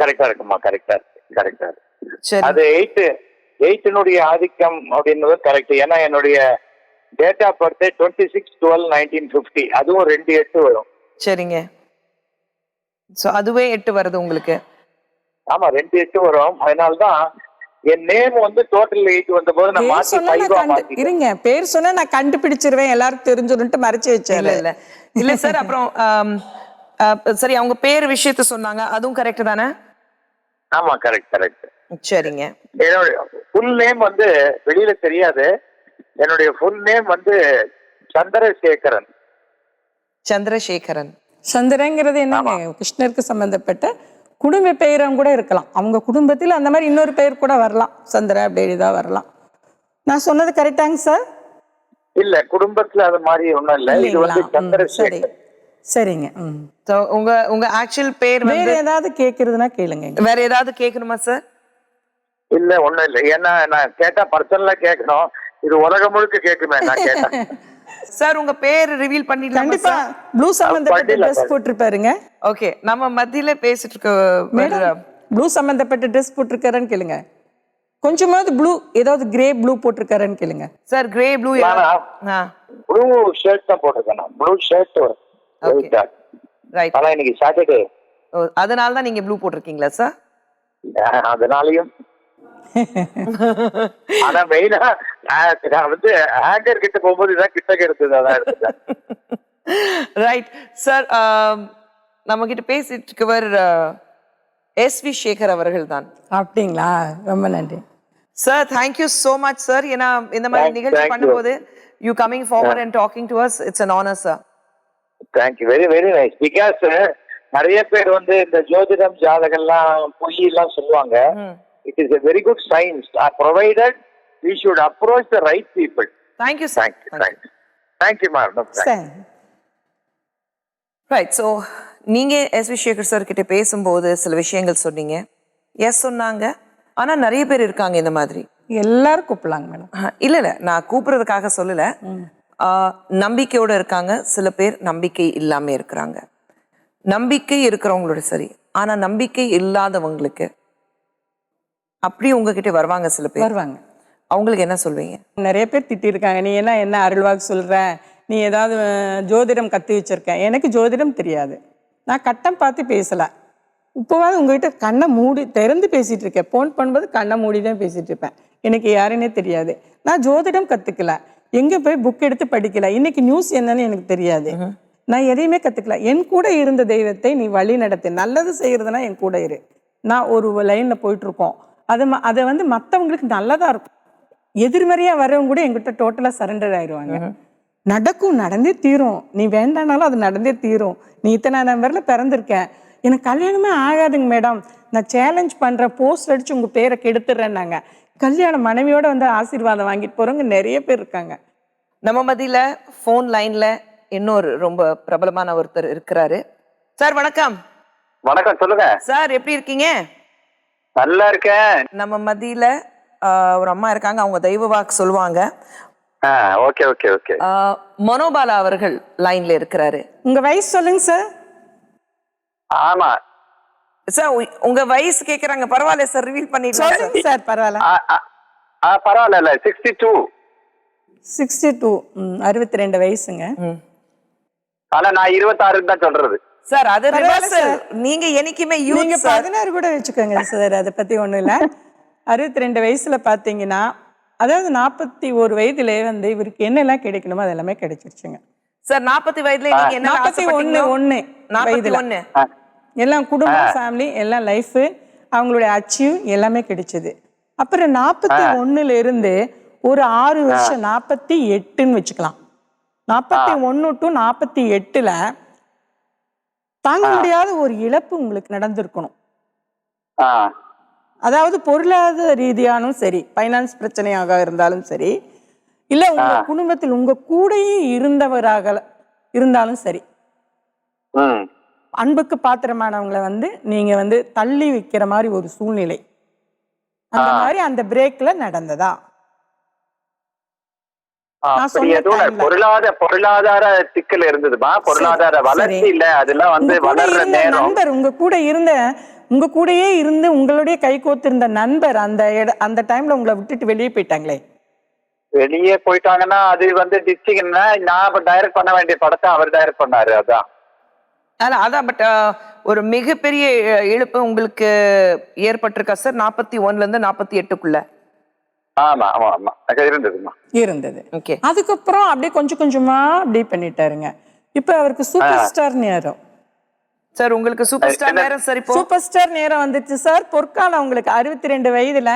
கரெக்டா இருக்குமா, கரெக்டா இருக்கு. சரி. அது 8 ஆதிக்கம் அப்படின்றது கரெக்ட். ஏன்னா என்னுடைய டேட் ஆஃப் பர்த் 26/12/1950. அதுவும் 2 8 வரும். சரிங்க. சோ அதுவே 8 வருது உங்களுக்கு. ஆமா, 2 8 வரும். அதனாலதான் என் நேம் வந்து டோட்டல் 8 வந்த போது நான் பேர் மாத்தி சொன்னா 5 நான் மாத்திட்டேன். இருங்க, பேர் சொன்னா நான் கண்டுபிடிச்சிருவேன், எல்லாரும் தெரிஞ்சுட்டு மறைச்சு வச்சேன். இல்ல சார், அப்புறம் சரி, அவங்க பேர் விஷயத்த சொன்னாங்க, அதுவும் கரெக்ட் தானே? ஆமா, கரெக்ட். சரிங்க. என்னுடைய ஃபுல் நேம் வந்து வெளியில தெரியாது. என்னுடைய ஃபுல் நேம் வந்து சந்திரசேகரன். சந்திரசேகரன். சந்திரங்கிறது என்னங்க, கிருஷ்ணருக்கு சம்பந்தப்பட்ட குடும்ப பெயரும் கூட இருக்கலாம். அவங்க குடும்பத்தில் அந்த மாதிரி இன்னொரு பெயர் கூட வரலாம், சந்திர அப்படி தான் வரலாம். நான் சொன்னது கரெக்டாங்க சார்? இல்ல, குடும்பத்துல அது மாதிரி ஒண்ணும் இல்ல. இது வந்து சரி, சந்திரசேகர். சரிங்க. So, உங்க ஆக்சுவல் பேர் வேற வந்து ஏதாவது கேக்குறதுன்னா கேளுங்க. வேற ஏதாவது கேட்கணுமா சார்? இல்ல, ஒண்ணும் இல்ல. ஏன்னா நான் கேட்டா பர்சனலா கேட்கணும். இது உலகம் முழுக்க கேட்குமே நான் கேட்டேன். சார், உங்க பேர் ரிவீல் பண்ணிடலாமா கண்டிப்பா. சார்? ப்ளூ சம்பந்தப்பட்ட பண்ணிடலாம் ட்ரெஸ் சார். போட்டிருப்பாருங்க ஓகே, நம்ம மத்தியில பேசிட்டு இருக்க மேடம். ப்ளூ சம்பந்தப்பட்ட ட்ரெஸ் போட்டிருக்காருன்னு கேளுங்க. கொஞ்சமாவது ப்ளூ, ஏதாவது கிரே ப்ளூ போட்டிருக்காருன்னு கேளுங்க. Sir, grey blue. Blue shirt தான் போட்டிருக்கேன். Blue shirt right. ஆனா இன்னைக்கு சாட்டர்டே, அதனால தான் நீங்க ப்ளூ போட்டிருக்கீங்களா சார்? அதனாலயும். ஆனா மெயினா நான் வந்து ஹேங்கர் கிட்ட போகும்போது இதான் கிட்ட எடுத்தது, அதான் எடுத்தேன். ரைட் சார், நம்ம கிட்ட பேசிட்டு இருக்கவர் எஸ்வி சேகர் அவர்கள் தான். அப்படிங்களா? ரொம்ப நன்றி sir. Thank you so much sir. ஏன்னா இந்த மாதிரி நிகழ்ச்சி Thank you. பண்ணும்போது you coming forward and talking to us, it's an honor sir. Thank you, very very nice. Because நிறைய பேர் வந்து இந்த ஜோதிடம் ஜாதகம்லாம் பொய் எல்லாம் சொல்லுவாங்க. It is a very good science, provided we should approach the right people. Thank you sir. Thank you ma'am. Sir. Right. So நீங்கள் SV Sekar sir கிட்ட பேசும்போது சில விஷயங்கள் சொன்னீங்க. எஸ் சொன்னாங்க, ஆனால் நிறைய பேர் இருக்காங்க இந்த மாதிரி. எல்லாரும் கூப்பிடலாங்க மேடம். இல்லை, நான் கூப்பிடுறதுக்காக சொல்லலை. நம்பிக்கையோட இருக்காங்க, சில பேர் நம்பிக்கை இல்லாமல் இருக்கிறாங்க. நம்பிக்கை இருக்கிறவங்களோட சரி, ஆனால் நம்பிக்கை இல்லாதவங்களுக்கு அப்படி உங்ககிட்ட வருவாங்க சில பேர். வருவாங்க. அவங்களுக்கு என்ன சொல்வீங்க? நிறைய பேர் திட்டிருக்காங்க, நீ என்ன அருள்வாக்கு சொல்ற, நீ ஏதாவது ஜோதிடம் கற்று வச்சிருக்க. எனக்கு ஜோதிடம் தெரியாது, நான் கட்டம் பார்த்து பேசலை. இப்போவாது உங்ககிட்ட கண்ணை மூடி திறந்து பேசிட்டு இருக்கேன். ஃபோன் பண்ணும்போது கண்ணை மூடி தான் பேசிட்டு இருப்பேன். எனக்கு யாருன்னே தெரியாது. நான் ஜோதிடம் கற்றுக்கல, எங்கே போய் புக் எடுத்து படிக்கல, இன்னைக்கு நியூஸ் என்னன்னு எனக்கு தெரியாது. நான் எதையுமே கற்றுக்கல. என் கூட இருந்த தெய்வத்தை நீ வழி நடத்து, நல்லது செய்யறதுனா என் கூட இரு. நான் ஒரு லைனில் போயிட்டு இருக்கோம். அதை வந்து மற்றவங்களுக்கு நல்லதாக இருக்கும். எதிர்மறையாக வரவங்க கூட என்கிட்ட டோட்டலாக சரண்டர் ஆயிடுவாங்க. நடக்கும், நடந்தே தீரும், நீ வேண்டானாலும் அது நடந்தே தீரும். நீ இத்தனை நம்பரில் பிறந்திருக்கேன், எனக்கு கல்யாணமே ஆகாதுங்க மேடம், நான் சேலஞ்ச் பண்ணுறேன், போஸ்ட் அடித்து உங்கள் பேரை கெடுத்துடுறேன்னாங்க. கல்யாண மனைவியோட வந்து ஆசீர்வாதம் வாங்கிட்டு போகிறவங்க நிறைய பேர் இருக்காங்க. நம்ம மத்தியில் ஃபோன் லைனில் இன்னொரு ரொம்ப பிரபலமான ஒருத்தர் இருக்கிறாரு. சார் வணக்கம். வணக்கம், சொல்லுங்க சார். எப்படி இருக்கீங்க? நல்லா இருக்கேன். நம்ம மத்தியில் ஒரு அம்மா இருக்காங்க, அவங்க தெய்வ வாக்கு சொல்லுவாங்க. Okay okay okay. மனோபாலா அவர்கள் லைன்ல இருக்கிறாரு. உங்க வயசு சொல்லுங்க சார். ஆமா சார், உங்க வயசு கேக்குறாங்க. பரவாயில்ல சார், ரிவீல் பண்ணிடுங்க சார். பரவாயில்ல, பரவாயில்ல. 62. 62. 62 வயசுங்க. ஆனா நான் 26 தான் சொல்றது சார். அது ரிவர்ஸ். நீங்க என்னைக்குமே நீங்க 16 கூட வச்சுக்கோங்க சார், அதை பத்தி ஒண்ணும் இல்ல. 62 வயசுல பாத்தீங்கன்னா, அதாவது 41 வயதுல வந்து இவருக்கு என்னெல்லாம் கிடைக்கணுமோ அதெல்லாமே கிடைச்சிருச்சுங்க சார். 40 வயதுல நீங்க என்ன 41 எல்லாம் குடும்பம், ஃபேமிலி எல்லாம், லைஃப், அவங்களுடைய அச்சீவ் எல்லாமே கிடைச்சது. அப்புறம் 41ல இருந்து ஒரு 6 வருஷம் 48ன்னு வச்சுக்கலாம். 41 to 48ல தாங்க முடியாத ஒரு இழப்பு உங்களுக்கு நடந்திருக்கணும். அதாவது பொருளாதார ரீதியானும் சரி, பைனான்ஸ் பிரச்சனையாக இருந்தாலும் சரி, இல்ல உங்க குடும்பத்தில் உங்க கூடயே இருந்தவராக இருந்தாலும் சரி, அன்புக்கு பாத்திரமானவங்களை வந்து நீங்க வந்து தள்ளி வைக்கிற மாதிரி ஒரு சூழ்நிலை, அந்த மாதிரி அந்த பிரேக்ல நடந்ததா? நான் அப்படி சொன்ன எதுவும் timeல. பொருளாதார சிக்கல் இருந்ததுமா, பொருளாதார வளர்ச்சி இல்ல, அதெல்லாம் வந்து உங்க கூட வளர்ற இருந்த நேரம். நண்பர், உங்க கூடயே இருந்து உங்களுடைய கை கோத்திருந்த நண்பர் அந்த டைம்ல உங்களை விட்டுட்டு வெளியே போயிட்டாங்களே. வெளியே போயிட்டாங்கன்னா அது வந்து டிஸ்டிங்னா, நான் டைரக்ட் பண்ண வேண்டிய படத்தை அவர் டைரக்ட் பண்ணாரு. அதான் அதான் பட் ஒரு மிகப்பெரிய இழப்பு உங்களுக்கு ஏற்பட்டிருக்கா சார் 41ல இருந்து 48க்குள்ள? ஆமா ஆமா ஆமா இருந்ததுமா. இருந்தது. ஓகே. அதுக்கப்புறம் அப்படியே கொஞ்சம் கொஞ்சமா அப்படியே பண்ணிட்டாருங்க. இப்ப அவருக்கு சூப்பர் ஸ்டார் நேரம். சார் உங்களுக்கு சூப்பர் ஸ்டார் நேரம் சார் இப்போ சூப்பர் ஸ்டார் நேரம் வந்துச்சு சார். பொற்காலம் உங்களுக்கு 62 வயதுல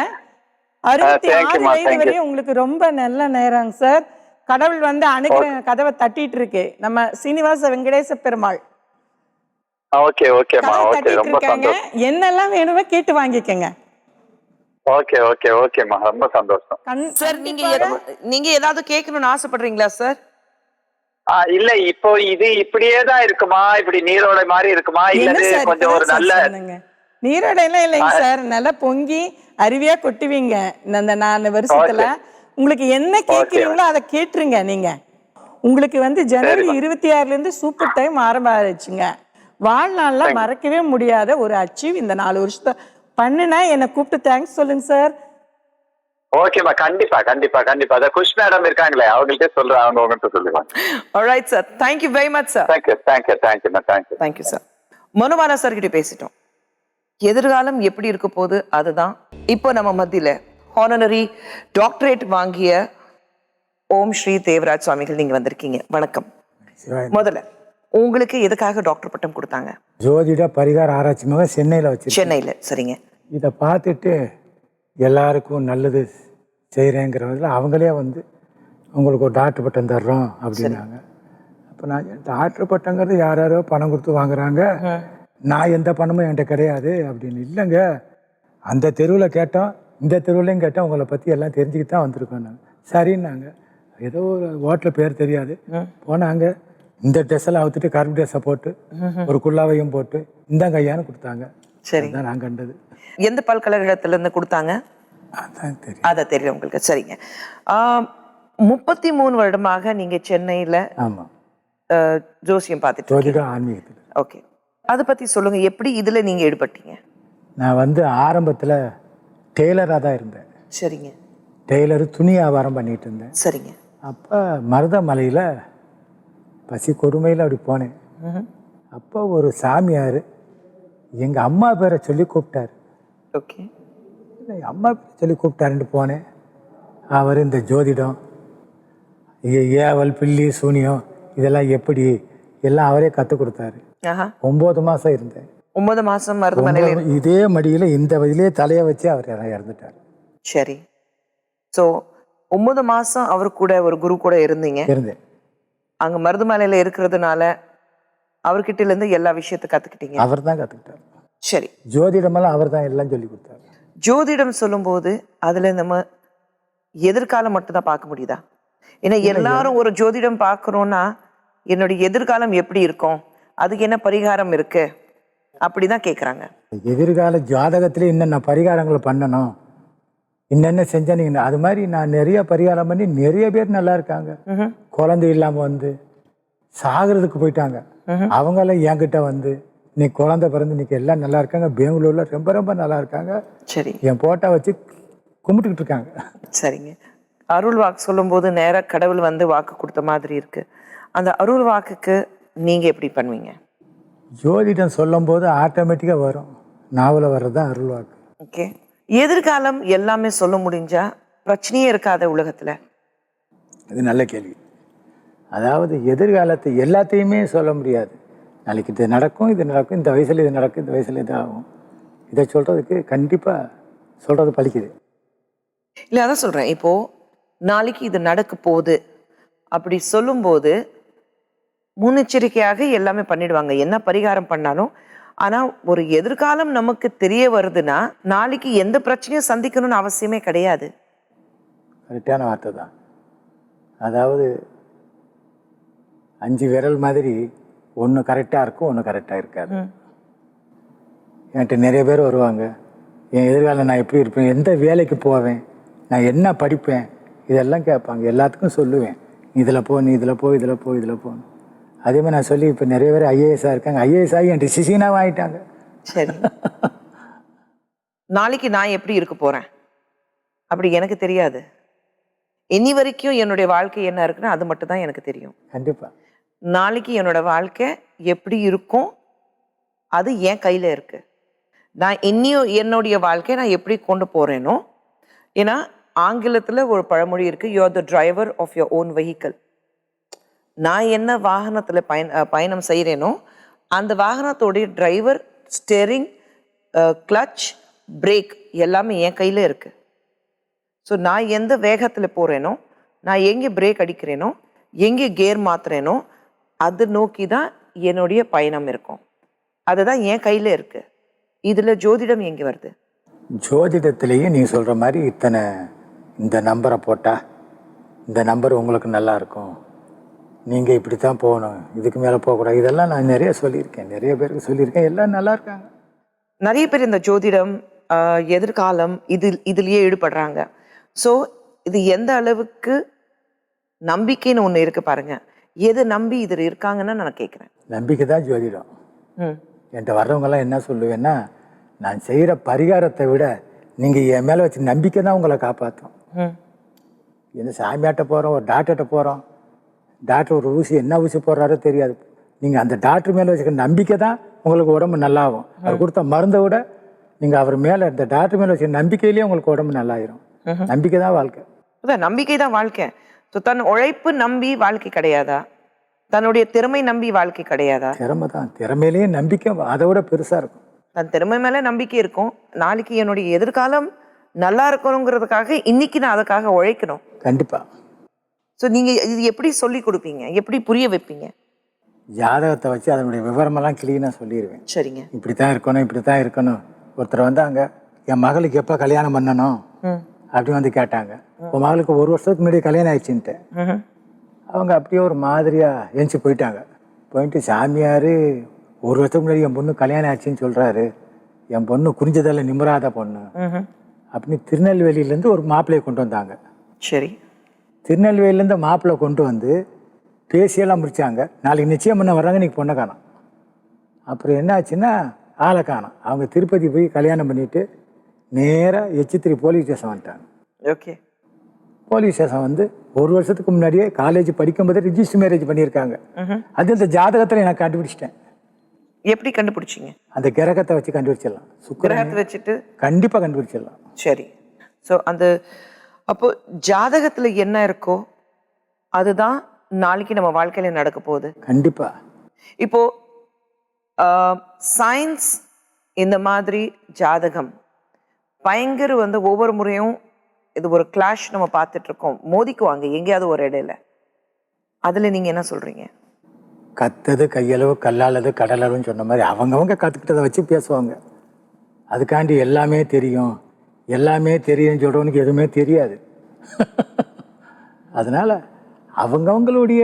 66 வயது வரையும் உங்களுக்கு ரொம்ப நல்ல நேரம் சார். கடவுள் வந்து அனுகிரக கதவை தட்டிட்டு இருக்கு. நம்ம சீனிவாச வெங்கடேச பெருமாள் ஓகே ஓகேமா, கதவை ஓகே, தட்டிட்டு ரொம்ப இருக்காங்க. சந்தோஷம். என்னெல்லாம் வேணுமோ கேட்டு வாங்கிக்கங்க. ஓகே ஓகே ஓகேமா, ரொம்ப சந்தோஷம். சார் நீங்க ஏதாவது கேட்கணும்னு ஆசைப்படுறீங்களா சார்? இல்ல, இப்போ இது இப்படியே தான் இருக்குமா, இப்படி நீரோடை மாதிரி இருக்குமா, இல்லது கொஞ்சம் ஒரு நல்ல நீரோடை எல்லாம் இல்லைங்க சார். நல்லா பொங்கி அருவியா கொட்டுவீங்க இந்த 4 வருஷத்துல. உங்களுக்கு என்ன கேட்கிறீங்களோ அதை கேட்டுருங்க. நீங்க உங்களுக்கு வந்து ஜனவரி 26ல இருந்து சூப்பர் டைம் ஆரம்பிச்சுங்க. வாழ்நாள்ல மறக்கவே முடியாத ஒரு அச்சீவ் இந்த 4 வருஷத்தை பண்ணுனா என்ன கூப்பிட்டு தேங்க்ஸ் சொல்லுங்க சார். ஓகேமா, கண்டிப்பா கண்டிப்பா கண்டிப்பா. அத குஷ் மேடம் இருக்காங்களே, அவங்கள்ட்ட சொல்றேன், அவங்க உங்கள்கிட்ட சொல்லுவாங்க. Alright sir, thank you very much sir. Thank you sir. Manobala sir கிட்ட பேசிட்டோம். எதிர்காலம் எப்படி இருக்க போகுது அதுதான். இப்போ நம்ம மத்தியில ஹானரரி டாக்டரேட் வாங்கிய ஓம் ஸ்ரீ தேவராஜ் சுவாமிகள் நீங்க வந்திருக்கீங்க. வணக்கம். முதல்ல உங்களுக்கு எதுக்காக டாக்டர் பட்டம் கொடுத்தாங்க? ஜோதிட பரிகார ஆராய்ச்சி மகன் சென்னையில் வச்சு. சென்னையில், சரிங்க. இதை பார்த்துட்டு எல்லாருக்கும் நல்லது செய்கிறேங்கிறதுல அவங்களே வந்து உங்களுக்கு ஒரு டாக்டர் பட்டம் தர்றோம் அப்படின்னாங்க. அப்போ நான் டாக்டர் பட்டங்கிறது யாரோ பணம் கொடுத்து வாங்குறாங்க, நான் எந்த பணமும் என்கிட்ட கிடையாது அப்படின்னு. இல்லைங்க, அந்த தெருவில் கேட்டோம், இந்த தெருவுலையும் கேட்டோம், உங்களை பற்றி எல்லாம் தெரிஞ்சுக்கிட்டு தான் வந்திருக்கோம் நாங்கள். சரின்னாங்க. ஏதோ ஒரு ஹோட்டலில் பேர் தெரியாது, போனாங்க. இந்த ட்ரெஸ்ஸெல்லாம் அவுத்துட்டு கருப்பு ட்ரெஸ்ஸை போட்டு ஒரு குல்லாவையும் போட்டு இந்தாங்க ஐயான்னு கொடுத்தாங்க. சரி, தான் நான் கண்டது. எந்த பல்கலைக்கழகத்திலேருந்து கொடுத்தாங்க? அதான் தெரியும். அதான் தெரியும் உங்களுக்கு. சரிங்க. 33 வருடமாக நீங்கள் சென்னையில் ஆமாம் ஜோசியம் பார்த்துட்டு ஜோதிட ஆன்மீகத்தில். ஓகே, அதை பற்றி சொல்லுங்கள். எப்படி இதில் நீங்கள் ஈடுபட்டீங்க? நான் வந்து ஆரம்பத்தில் டெய்லராக தான் இருந்தேன். சரிங்க. டெய்லரு துணி வியாபாரம் பண்ணிகிட்டு இருந்தேன். சரிங்க. அப்போ மருதமலையில் பசி கொடுமையில் அப்படி போனேன். அப்போ ஒரு சாமியார் எங்கள் அம்மா பேரை சொல்லி கூப்பிட்டாரு. ஓகே. அம்மா பேரை சொல்லி கூப்பிட்டாருன்ட்டு போனேன். அவர் இந்த ஜோதிடம், ஏவல், பில்லி, சூனியம் இதெல்லாம் எப்படி எல்லாம் அவரே கற்றுக் கொடுத்தாரு. 9 மாதம் இருந்தேன். 9 மாதம் மருதமலையில் இதே மடியில் இந்த வயதிலே தலையை வச்சு அவர் இறந்துட்டார். சரி. ஸோ 9 மாதம் அவர் கூட ஒரு குரு கூட இருந்தீங்க. இருந்தேன். அங்கே மருதமலையில் இருக்கிறதுனால அவர்கிட்டலேருந்து எல்லா விஷயத்தை கற்றுக்கிட்டீங்க. அவர் தான் கற்றுக்கிட்டார். சரி. ஜோதிடமெல்லாம் அவர் தான் எல்லாம் சொல்லி கொடுத்தாரு. ஜோதிடம் சொல்லும்போது அதில் நம்ம எதிர்காலம் மட்டும்தான் பார்க்க முடியுதா? ஏன்னா எல்லாரும் ஒரு ஜோதிடம் பார்க்குறோன்னா என்னுடைய எதிர்காலம் எப்படி இருக்கும், அதுக்கு என்ன பரிகாரம் இருக்கு அப்படிதான் கேட்குறாங்க. எதிர்கால ஜாதகத்தில் என்னென்ன பரிகாரங்களை பண்ணணும், என்னென்ன செஞ்சா நீங்க, அது மாதிரி நான் நிறைய பரிகாரம் பண்ணி நிறைய பேர் நல்லா இருக்காங்க. குழந்தை இல்லாமல் வந்து சாகிறதுக்கு போயிட்டாங்க. அவங்களாம் என்கிட்ட வந்து இன்னைக்கு குழந்தை பிறந்து இன்னைக்கு எல்லாம் நல்லா இருக்காங்க. பெங்களூர்ல ரொம்ப ரொம்ப நல்லா இருக்காங்க. சரி. என் போட்டோ வச்சு கும்பிட்டுக்கிட்டு இருக்காங்க. சரிங்க. அருள் வாக்கு சொல்லும்போது நேராக கடவுள் வந்து வாக்கு கொடுத்த மாதிரி இருக்கு. அந்த அருள் வாக்குக்கு நீங்க எப்படி பண்ணுவீங்க? ஜோதிடம் சொல்லும் போது ஆட்டோமேட்டிக்காக வரும். நாவல வர்றது தான் அருள் வாக்கு. ஓகே. எதிர்காலம் எல்லாமே சொல்ல முடிஞ்சா பிரச்சனையே இருக்காத உலகத்துல? இது நல்ல கேள்வி. அதாவது எதிர்காலத்தை எல்லாத்தையுமே சொல்ல முடியாது. நாளைக்கு இது நடக்கும், இது நடக்கும், இந்த வயசுல இது நடக்கும், இந்த வயசுல இது ஆகும். இதை சொல்றதுக்கு கண்டிப்பா சொல்றது பலிக்குது. இல்லை, அதான் சொல்றேன். இப்போ நாளைக்கு இது நடக்க போகுது அப்படி சொல்லும்போது முன்னெச்சரிக்கையாக எல்லாமே பண்ணிடுவாங்க, என்ன பரிகாரம் பண்ணாலும். ஆனா ஒரு எதிர்காலம் நமக்கு தெரிய வருதுன்னா நாளைக்கு எந்த பிரச்சனையும் சந்திக்கணும்னு அவசியமே கிடையாது. கரெக்டான வார்த்தை தான். அதாவது 5 விரல் மாதிரி ஒன்று கரெக்டாக இருக்கும், ஒன்று கரெக்டாக இருக்காது. என்கிட்ட நிறைய பேர் வருவாங்க, என் எதிர்காலம் நான் எப்படி இருப்பேன், எந்த வேலைக்கு போவேன், நான் என்ன படிப்பேன், இதெல்லாம் கேட்பாங்க. எல்லாத்துக்கும் சொல்லுவேன், இதில் போ, நீ இதில் போ, இதில் போ, இதில் போன்னு. அதே மாதிரி நான் சொல்லி இப்போ நிறைய பேர் ஐஏஎஸ்ஸாக இருக்காங்க. ஐஏஎஸ் ஆகி என் டிசிஷனாக ஆகிட்டாங்க. சரி. நாளைக்கு நான் எப்படி இருக்க போறேன் அப்படி எனக்கு தெரியாது. இனி வரைக்கும் என்னுடைய வாழ்க்கை என்ன இருக்குன்னு அது மட்டும் தான் எனக்கு தெரியும். கண்டிப்பாக. நாளைக்கு என்னோட வாழ்க்கை எப்படி இருக்கும் அது என் கையில இருக்கு. நான் இன்னியும் என்னுடைய வாழ்க்கையை நான் எப்படி கொண்டு போறேனோ, ஏன்னா ஆங்கிலத்துல ஒரு பழமொழி இருக்கு, you are the driver of your own vehicle. நான் என்ன வாகனத்துல பயணம் செய்கிறேனோ அந்த வாகனத்தோடைய டிரைவர், ஸ்டேரிங், கிளச், பிரேக் எல்லாமே என் கையில இருக்கு. ஸோ நான் எந்த வேகத்தில் போகிறேனோ, நான் எங்கே பிரேக் அடிக்கிறேனோ, எங்கே கியர் மாத்துறேனோ அது நோக்கி தான் என்னுடைய பயணம் இருக்கும். அதுதான் என் கையில் இருக்கு. இதில் ஜோதிடம் எங்கே வருது? ஜோதிடத்திலேயே நீங்கள் சொல்கிற மாதிரி இத்தனை இந்த நம்பரை போட்டால் இந்த நம்பர் உங்களுக்கு நல்லா இருக்கும், நீங்கள் இப்படி தான் போகணும், இதுக்கு மேலே போகக்கூடாது, இதெல்லாம் நான் நிறைய சொல்லியிருக்கேன், நிறைய பேருக்கு சொல்லியிருக்கேன். எல்லாம் நல்லா இருக்காங்க. நிறைய பேர் இந்த ஜோதிடம், எதிர்காலம் இதுலேயே ஈடுபடுறாங்க. ஸோ இது எந்த அளவுக்கு நம்பிக்கைன்னு ஒன்று இருக்கு பாருங்க. எது நம்பி இதில் இருக்காங்கன்னு நான் கேட்குறேன். நம்பிக்கை தான் ஜோதிடம். என்கிட்ட வர்றவங்கெல்லாம் என்ன சொல்லுவேன்னா, நான் செய்கிற பரிகாரத்தை விட நீங்கள் என் மேலே வச்சு நம்பிக்கை தான் உங்களை காப்பாற்றும். என்ன சாமியாட்ட போகிறோம், ஒரு டாக்டர்கிட்ட போகிறோம், டாக்டர் ஒரு ஊசி என்ன ஊசி போடுறாரோ தெரியாது, நீங்கள் அந்த டாக்டர் மேலே வச்சுக்க நம்பிக்கை தான் உங்களுக்கு உடம்பு நல்லாகும். அவர் கொடுத்த மருந்தை விட நீங்கள் அவர் மேலே, இந்த டாக்டர் மேலே வச்சுக்க நம்பிக்கையிலேயே உங்களுக்கு உடம்பு நல்லாயிரும். நம்பிக்கை தான் வாழ்க்கை. அதான் நம்பிக்கை தான் வாழ்க்கை. ஸோ தன் உழைப்பு நம்பி வாழ்க்கை கிடையாதா? தன்னுடைய திறமை நம்பி வாழ்க்கை கிடையாதா? திறமை தான், திறமையிலேயே நம்பிக்கை அதை விட பெருசாக இருக்கும். தன் திறமை மேலே நம்பிக்கை இருக்கும். நாளைக்கு என்னுடைய எதிர்காலம் நல்லா இருக்கணுங்கிறதுக்காக இன்னைக்கு நான் அதுக்காக உழைக்கணும். கண்டிப்பாக. ஸோ நீங்கள் இது எப்படி சொல்லி கொடுப்பீங்க, எப்படி புரிய வைப்பீங்க? ஜாதகத்தை வச்சு அதனுடைய விவரமெல்லாம் கிளீனாக சொல்லிடுவேன். சரிங்க. இப்படி தான் இருக்கணும், இப்படி தான் இருக்கணும். ஒருத்தர் வந்தாங்க, என் மகளுக்கு எப்போ கல்யாணம் பண்ணணும் அப்படின்னு வந்து கேட்டாங்க. உன் மகளுக்கு 1 வருஷத்துக்கு முன்னாடி கல்யாணம் ஆயிடுச்சுன்ட்டு. அவங்க அப்படியே ஒரு மாதிரியாக எழுந்துச்சி போயிட்டாங்க. போயிட்டு சாமியார் 1 வருஷத்துக்கு முன்னாடி என் பொண்ணு கல்யாணம் ஆச்சுன்னு சொல்கிறாரு, என் பொண்ணு குறிஞ்சதில் நிம்மராத பொண்ணு அப்படின்னு திருநெல்வேலியிலேருந்து ஒரு மாப்பிள்ளையை கொண்டு வந்தாங்க. சரி. திருநெல்வேலியிலேருந்து மாப்பிள்ளை கொண்டு வந்து பேசியெல்லாம் முடித்தாங்க. நாளைக்கு நிச்சயம் பண்ண வர்றாங்க, இன்றைக்கி பொண்ணை காணோம். அப்புறம் என்ன ஆச்சுன்னா ஆளை காணோம். அவங்க திருப்பதி போய் கல்யாணம் பண்ணிவிட்டு நேராக எச்சித்திரி போலீஸ் ஸ்டேஷன் வந்துட்டாங்க. ஓகே. போலீஸ் ஸ்டேஷன் வந்து 1 வருஷத்துக்கு முன்னாடியே காலேஜ் படிக்கும்போது ரிஜிஸ்டர் மேரேஜ் பண்ணியிருக்காங்க. அது இந்த ஜாதகத்தில் நான் கண்டுபிடிச்சிட்டேன். எப்படி கண்டுபிடிச்சிங்க? அந்த கிரகத்தை வச்சு கண்டுபிடிச்சிடலாம். கிரகத்தை வச்சுட்டு கண்டிப்பாக கண்டுபிடிச்சிடலாம். சரி. ஸோ அந்த அப்போ ஜாதகத்தில் என்ன இருக்கோ அதுதான் நாளைக்கு நம்ம வாழ்க்கையில நடக்க போகுது. கண்டிப்பாக. இப்போ சயின்ஸ் இந்த மாதிரி ஜாதகம் பயங்கர வந்து ஒவ்வொரு முறையும் இது ஒரு கிளாஷ் நம்ம பார்த்துட்டு இருக்கோம், மோதிக்குவாங்க எங்கேயாவது ஒரு இடையில. அதில் நீங்கள் என்ன சொல்கிறீங்க? கத்தது கையளவு கல்லாலது கடலளவுன்னு சொன்ன மாதிரி அவங்கவுங்க கற்றுக்கிட்டதை வச்சு பேசுவாங்க. அதுக்காண்டி எல்லாமே தெரியும், எல்லாமே தெரியும்னு சொல்கிறவனுக்கு எதுவுமே தெரியாது. அதனால் அவங்கவுங்களுடைய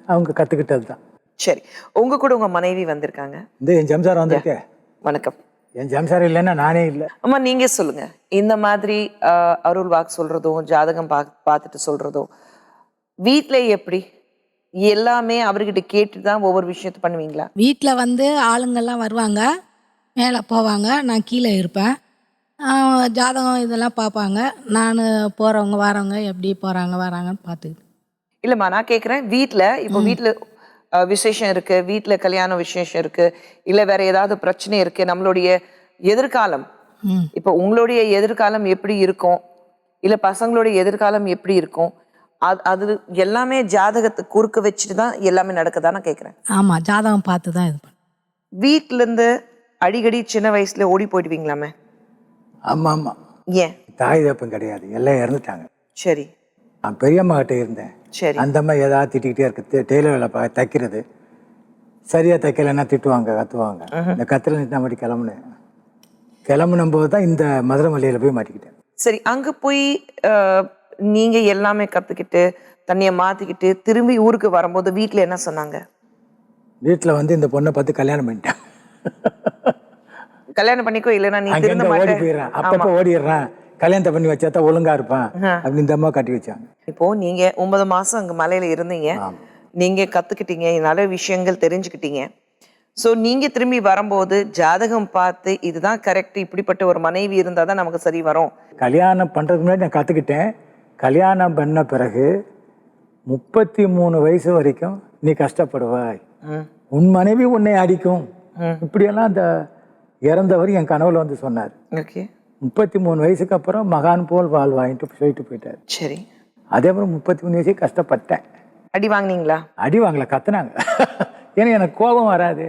அவங்க கற்றுக்கிட்டது தான். சரி. உங்க கூட உங்கள் மனைவி வந்திருக்காங்க. இந்த என் ஜம்சார் வந்திருக்கேன். வணக்கம். என் ஜம்சார் இல்லைன்னா நானே இல்லை. அம்மா நீங்க சொல்லுங்க, இந்த மாதிரி அருள் வாக்கு சொல்றதும் ஜாதகம் பார்த்துட்டு சொல்றதும் வீட்டில் எப்படி எல்லாமே அவர்கிட்ட கேட்டு தான் ஒவ்வொரு விஷயத்த பண்ணுவீங்களா? வீட்டில் வந்து ஆளுங்கள்லாம் வருவாங்க, மேலே போவாங்க, நான் கீழே இருப்பேன். ஜாதகம் இதெல்லாம் பார்ப்பாங்க. நான் போகிறவங்க வரவங்க எப்படி போகிறாங்க வராங்கன்னு பார்த்துக்கிட்டு. இல்லைம்மா நான் கேட்குறேன், வீட்டில் இப்போ வீட்டில் விசேஷம் இருக்கு, வீட்டில் கல்யாண விசேஷம் இருக்கு, இல்லை வேற ஏதாவது பிரச்சனை இருக்கு, நம்மளுடைய எதிர்காலம் இப்போ உங்களுடைய எதிர்காலம் எப்படி இருக்கும், இல்லை பசங்களுடைய எதிர்காலம் எப்படி இருக்கும், அது எல்லாமே ஜாதகத்தை குறுக்க வச்சுட்டு தான் எல்லாமே நடக்குதான்னு கேட்குறேன். ஆமாம், ஜாதகம் பார்த்து தான் இது பண்ண. வீட்டிலேருந்து அடிக்கடி சின்ன வயசுல ஓடி போயிடுவீங்களாமே? ஆமாம் ஆமாம். ஏன்? தாய் தப்பம் கிடையாது, எல்லாம் இறந்துட்டாங்க. சரி. நான் பெரியம்மா கிட்ட இருந்தேன். சரி. அந்த அம்மா ஏதாவது திட்டிக்கிட்டே இருக்கு, டெய்லர் வேலை தைக்கிறது சரியாக தைக்கலைன்னா திட்டுவாங்க, கத்துவாங்க. இந்த கத்தில் நிட்டு மாதிரி கிளம்புனும் போது தான் இந்த மதுரை மல்லியில் போய் மாட்டிக்கிட்டேன். சரி. அங்கே போய் நீங்க எல்லாமே கற்றுக்கிட்டு தண்ணியை மாற்றிக்கிட்டு திரும்பி ஊருக்கு வரும்போது வீட்டில் என்ன சொன்னாங்க? வீட்டில் வந்து இந்த பொண்ணை பார்த்து கல்யாணம் பண்ணிட்டேன். கல்யாணம் பண்ணிக்கோ, இல்லைன்னா நீ அங்கங்க திரும்ப ஓடி மாட்டே. போயிடுறான், அப்பப்போ ஓடிடுறான், கல்யாணத்தை பண்ணி வச்சா தான் ஒழுங்கா இருப்பான் அப்படின்னு இந்த அம்மா கட்டி வச்சாங்க. இப்போ நீங்க 9 மாசம் அங்க மலையில இருந்தீங்க, நீங்க கத்துக்கிட்டீங்க, நிறைய விஷயங்கள் தெரிஞ்சுக்கிட்டீங்க. ஸோ நீங்க திரும்பி வரும்போது ஜாதகம் பார்த்து இதுதான் கரெக்ட், இப்படிப்பட்ட ஒரு மனைவி இருந்தால் தான் நமக்கு சரி வரும். கல்யாணம் பண்ணுறதுக்கு முன்னாடி நான் கற்றுக்கிட்டேன். கல்யாணம் பண்ண பிறகு 33 வயசு வரைக்கும் நீ கஷ்டப்படுவாய், உன் மனைவி உன்னை அடிக்கும், இப்படியெல்லாம் அந்த இறந்தவர் என் கனவுல வந்து சொன்னார். ஓகே. 33 வயசுக்கு அப்புறம் மகான் போல் வாழ்வாயின்ட்டு சொல்லிட்டு போயிட்டார். சரி. அதே மாதிரி 33 வயசுக்கு கஷ்டப்பட்டேன். அடி வாங்கினீங்களா? அடி வாங்கல, கத்துனாங்க. ஏன்னா எனக்கு கோபம் வராது.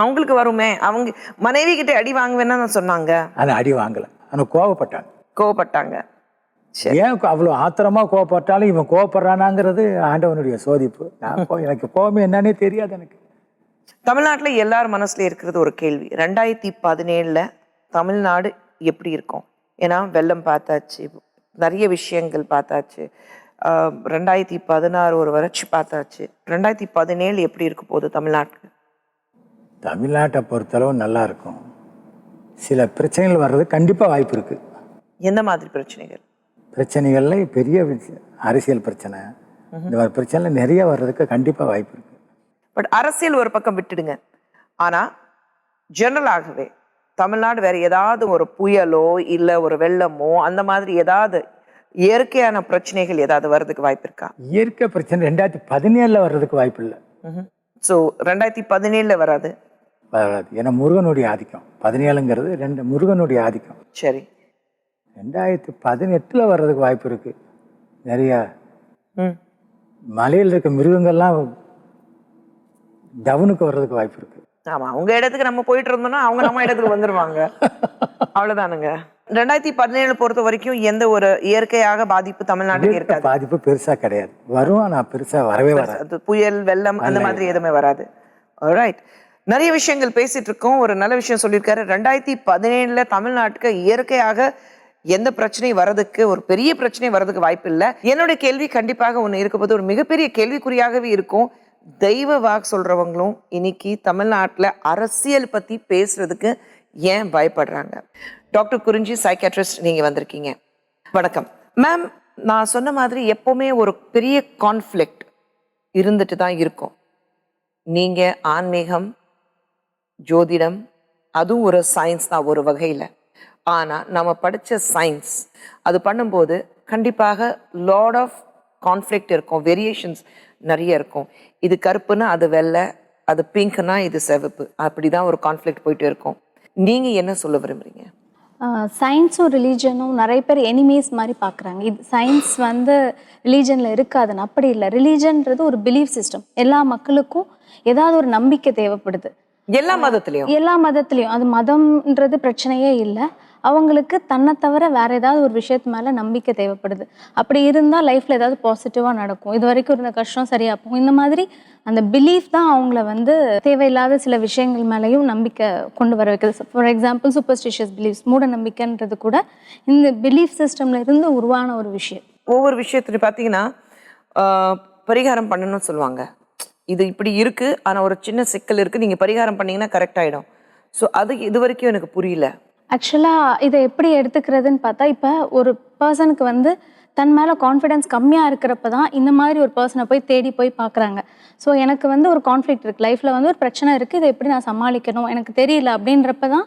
அவங்களுக்கு வருமே, அவங்க மனைவி கிட்ட அடி வாங்குவேன்னு சொன்னாங்க. அது அடி வாங்கல, ஆனால் கோவப்பட்டாங்க. கோவப்பட்டாங்க. ஏன் அவ்வளோ ஆத்திரமா கோவப்பட்டாலும் இவன் கோவப்படுறானாங்கிறது ஆண்டவனுடைய சோதிப்பு. எனக்கு கோபம் என்னன்னே தெரியாது எனக்கு. தமிழ்நாட்டில் எல்லார் மனசுல இருக்கிறது ஒரு கேள்வி, 2017 தமிழ்நாடு எப்படி இருக்கும்? ஏன்னா வெள்ளம் பார்த்தாச்சு, நிறைய விஷயங்கள் பார்த்தாச்சு. 2016 ஒரு வறட்சி பார்த்தாச்சு. 2017 எப்படி இருக்க போகுது தமிழ்நாட்டுக்கு? தமிழ்நாட்டை பொறுத்தளவு நல்லா இருக்கும். சில பிரச்சனைகள் வர்றது கண்டிப்பாக வாய்ப்பு இருக்கு. எந்த மாதிரி பிரச்சனைகள்? பிரச்சனைகள்ல பெரிய அரசியல் பிரச்சனை, இந்த மாதிரி பிரச்சனை நிறைய வர்றதுக்கு கண்டிப்பாக வாய்ப்பு இருக்கு. பட் அரசியல் ஒரு பக்கம் விட்டுடுங்க, ஆனா ஜெனரலாகவே தமிழ்நாடு வேற ஏதாவது ஒரு புயலோ இல்லை ஒரு வெள்ளமோ அந்த மாதிரி ஏதாவது இயற்கையான பிரச்சனைகள் ஏதாவது வர்றதுக்கு வாய்ப்பு இருக்கா? இயற்கை பிரச்சனை 2017 வர்றதுக்கு வாய்ப்பு இல்லை. ஸோ 2017 வராது. ஏன்னா முருகனுடைய ஆதிக்கம். 17ங்கிறது முருகனுடைய ஆதிக்கம். சரி. 2018 வர்றதுக்கு வாய்ப்பு இருக்கு. நிறைய மலையில் இருக்க மிருகங்கள்லாம் டவுனுக்கு வர்றதுக்கு வாய்ப்பு இருக்கு. ஆமா, அவங்க இடத்துக்கு நம்ம போயிட்டு இருந்தோம்னா அவங்க நம்ம இடத்துக்கு வந்துருவாங்க. அவ்வளவுதானுங்க. 2017 பொறுத்த வரைக்கும் எந்த ஒரு இயற்கையாக பாதிப்பு தமிழ்நாட்டுக்கு இருக்காது. பாதிப்பு பெருசா கிடையாது, வரும், ஆனா பெருசா வரவே வராது. புயல் வெள்ளம் அந்த மாதிரி எதுவுமே வராது. ஆல்ரைட், நிறைய விஷயங்கள் பேசிட்டு இருக்கோம். ஒரு நல்ல விஷயம் சொல்லியிருக்காரு, 2017 தமிழ்நாட்டுக்கு இயற்கையாக எந்த பிரச்சனையும் வர்றதுக்கு, ஒரு பெரிய பிரச்சனை வர்றதுக்கு வாய்ப்பு இல்லை. என்னுடைய கேள்வி கண்டிப்பாக ஒன்று இருக்க போது ஒரு மிகப்பெரிய கேள்விக்குறியாகவே இருக்கும். தெய்வ வாக்கு சொல்றவங்களும் இன்னைக்கு தமிழ்நாட்டில் அரசியல் பத்தி பேசுறதுக்கு ஏன் பயப்படுறாங்க? டாக்டர் குறிஞ்சி, சைக்காட்ரிஸ்ட், நீங்க வந்திருக்கீங்க. வணக்கம் மேம். நான் சொன்ன மாதிரி எப்பவுமே ஒரு பெரிய கான்ஃப்ளிக்ட் இருந்துட்டு தான் இருக்கும். நீங்க ஆன்மீகம், ஜோதிடம், அதுவும் ஒரு சயின்ஸ் தான் ஒரு வகையில். ஆனா நம்ம படிச்ச சயின்ஸ் அது பண்ணும்போது கண்டிப்பாக லாட் ஆஃப் கான்ஃப்ளிக்ட் இருக்கும், வேரியேஷன்ஸ் நிறைய இருக்கும். இது கருப்புன்னா அது வெள்ளை, அது பிங்க்னா இது சிவப்பு, அப்படிதான் ஒரு கான்ஃப்ளிக்ட் போயிட்டு இருக்கும். நீங்க என்ன சொல்ல விரும்புறீங்க? சயின்ஸும் ரிலீஜனும் நிறைய பேர் எனிமீஸ் மாதிரி பார்க்குறாங்க. இது சயின்ஸ் வந்து ரிலீஜனில் இருக்காதுன்னு. அப்படி இல்லை. ரிலீஜன்றது ஒரு பிலீஃப் சிஸ்டம். எல்லா மக்களுக்கும் ஏதாவது ஒரு நம்பிக்கை தேவைப்படுது. எல்லா மதத்துலேயும் அது மதம்ன்றது பிரச்சனையே இல்லை. அவங்களுக்கு தன்னை தவிர வேற ஏதாவது ஒரு விஷயத்து மேலே நம்பிக்கை தேவைப்படுது. அப்படி இருந்தால் லைஃப்பில் ஏதாவது பாசிட்டிவாக நடக்கும், இது வரைக்கும் இருந்த கஷ்டம் சரியாக போகும். இந்த மாதிரி அந்த பிலீஃப் தான் அவங்கள வந்து தேவையில்லாத சில விஷயங்கள் மேலேயும் நம்பிக்கை கொண்டு வர வைக்கிறது. ஃபார் எக்ஸாம்பிள் சூப்பர்ஸ்டிஷியஸ் பிலீஃப்ஸ், மூட நம்பிக்கைன்றது கூட இந்த பிலீஃப் சிஸ்டம்ல இருந்து உருவான ஒரு விஷயம். ஒவ்வொரு விஷயத்துல பார்த்தீங்கன்னா பரிகாரம் பண்ணணும்னு சொல்லுவாங்க. இது இப்படி இருக்கு, ஆனால் ஒரு சின்ன சிக்கல் இருக்கு, நீங்கள் பரிகாரம் பண்ணீங்கன்னா கரெக்ட் ஆகிடும். ஸோ அது இது வரைக்கும் எனக்கு புரியல. ஆக்சுவலாக இதை எப்படி எடுத்துக்கிறதுன்னு பார்த்தா, இப்போ ஒரு பர்சனுக்கு வந்து தன் மேலே கான்ஃபிடென்ஸ் கம்மியாக இருக்கிறப்ப தான் இந்த மாதிரி ஒரு பர்சனை போய் தேடி போய் பார்க்குறாங்க. ஸோ எனக்கு வந்து ஒரு கான்ஃப்ளிக்ட் இருக்குது, லைஃப்பில் வந்து ஒரு பிரச்சனை இருக்குது, இதை எப்படி நான் சமாளிக்கணும் எனக்கு தெரியல அப்படின்றப்ப தான்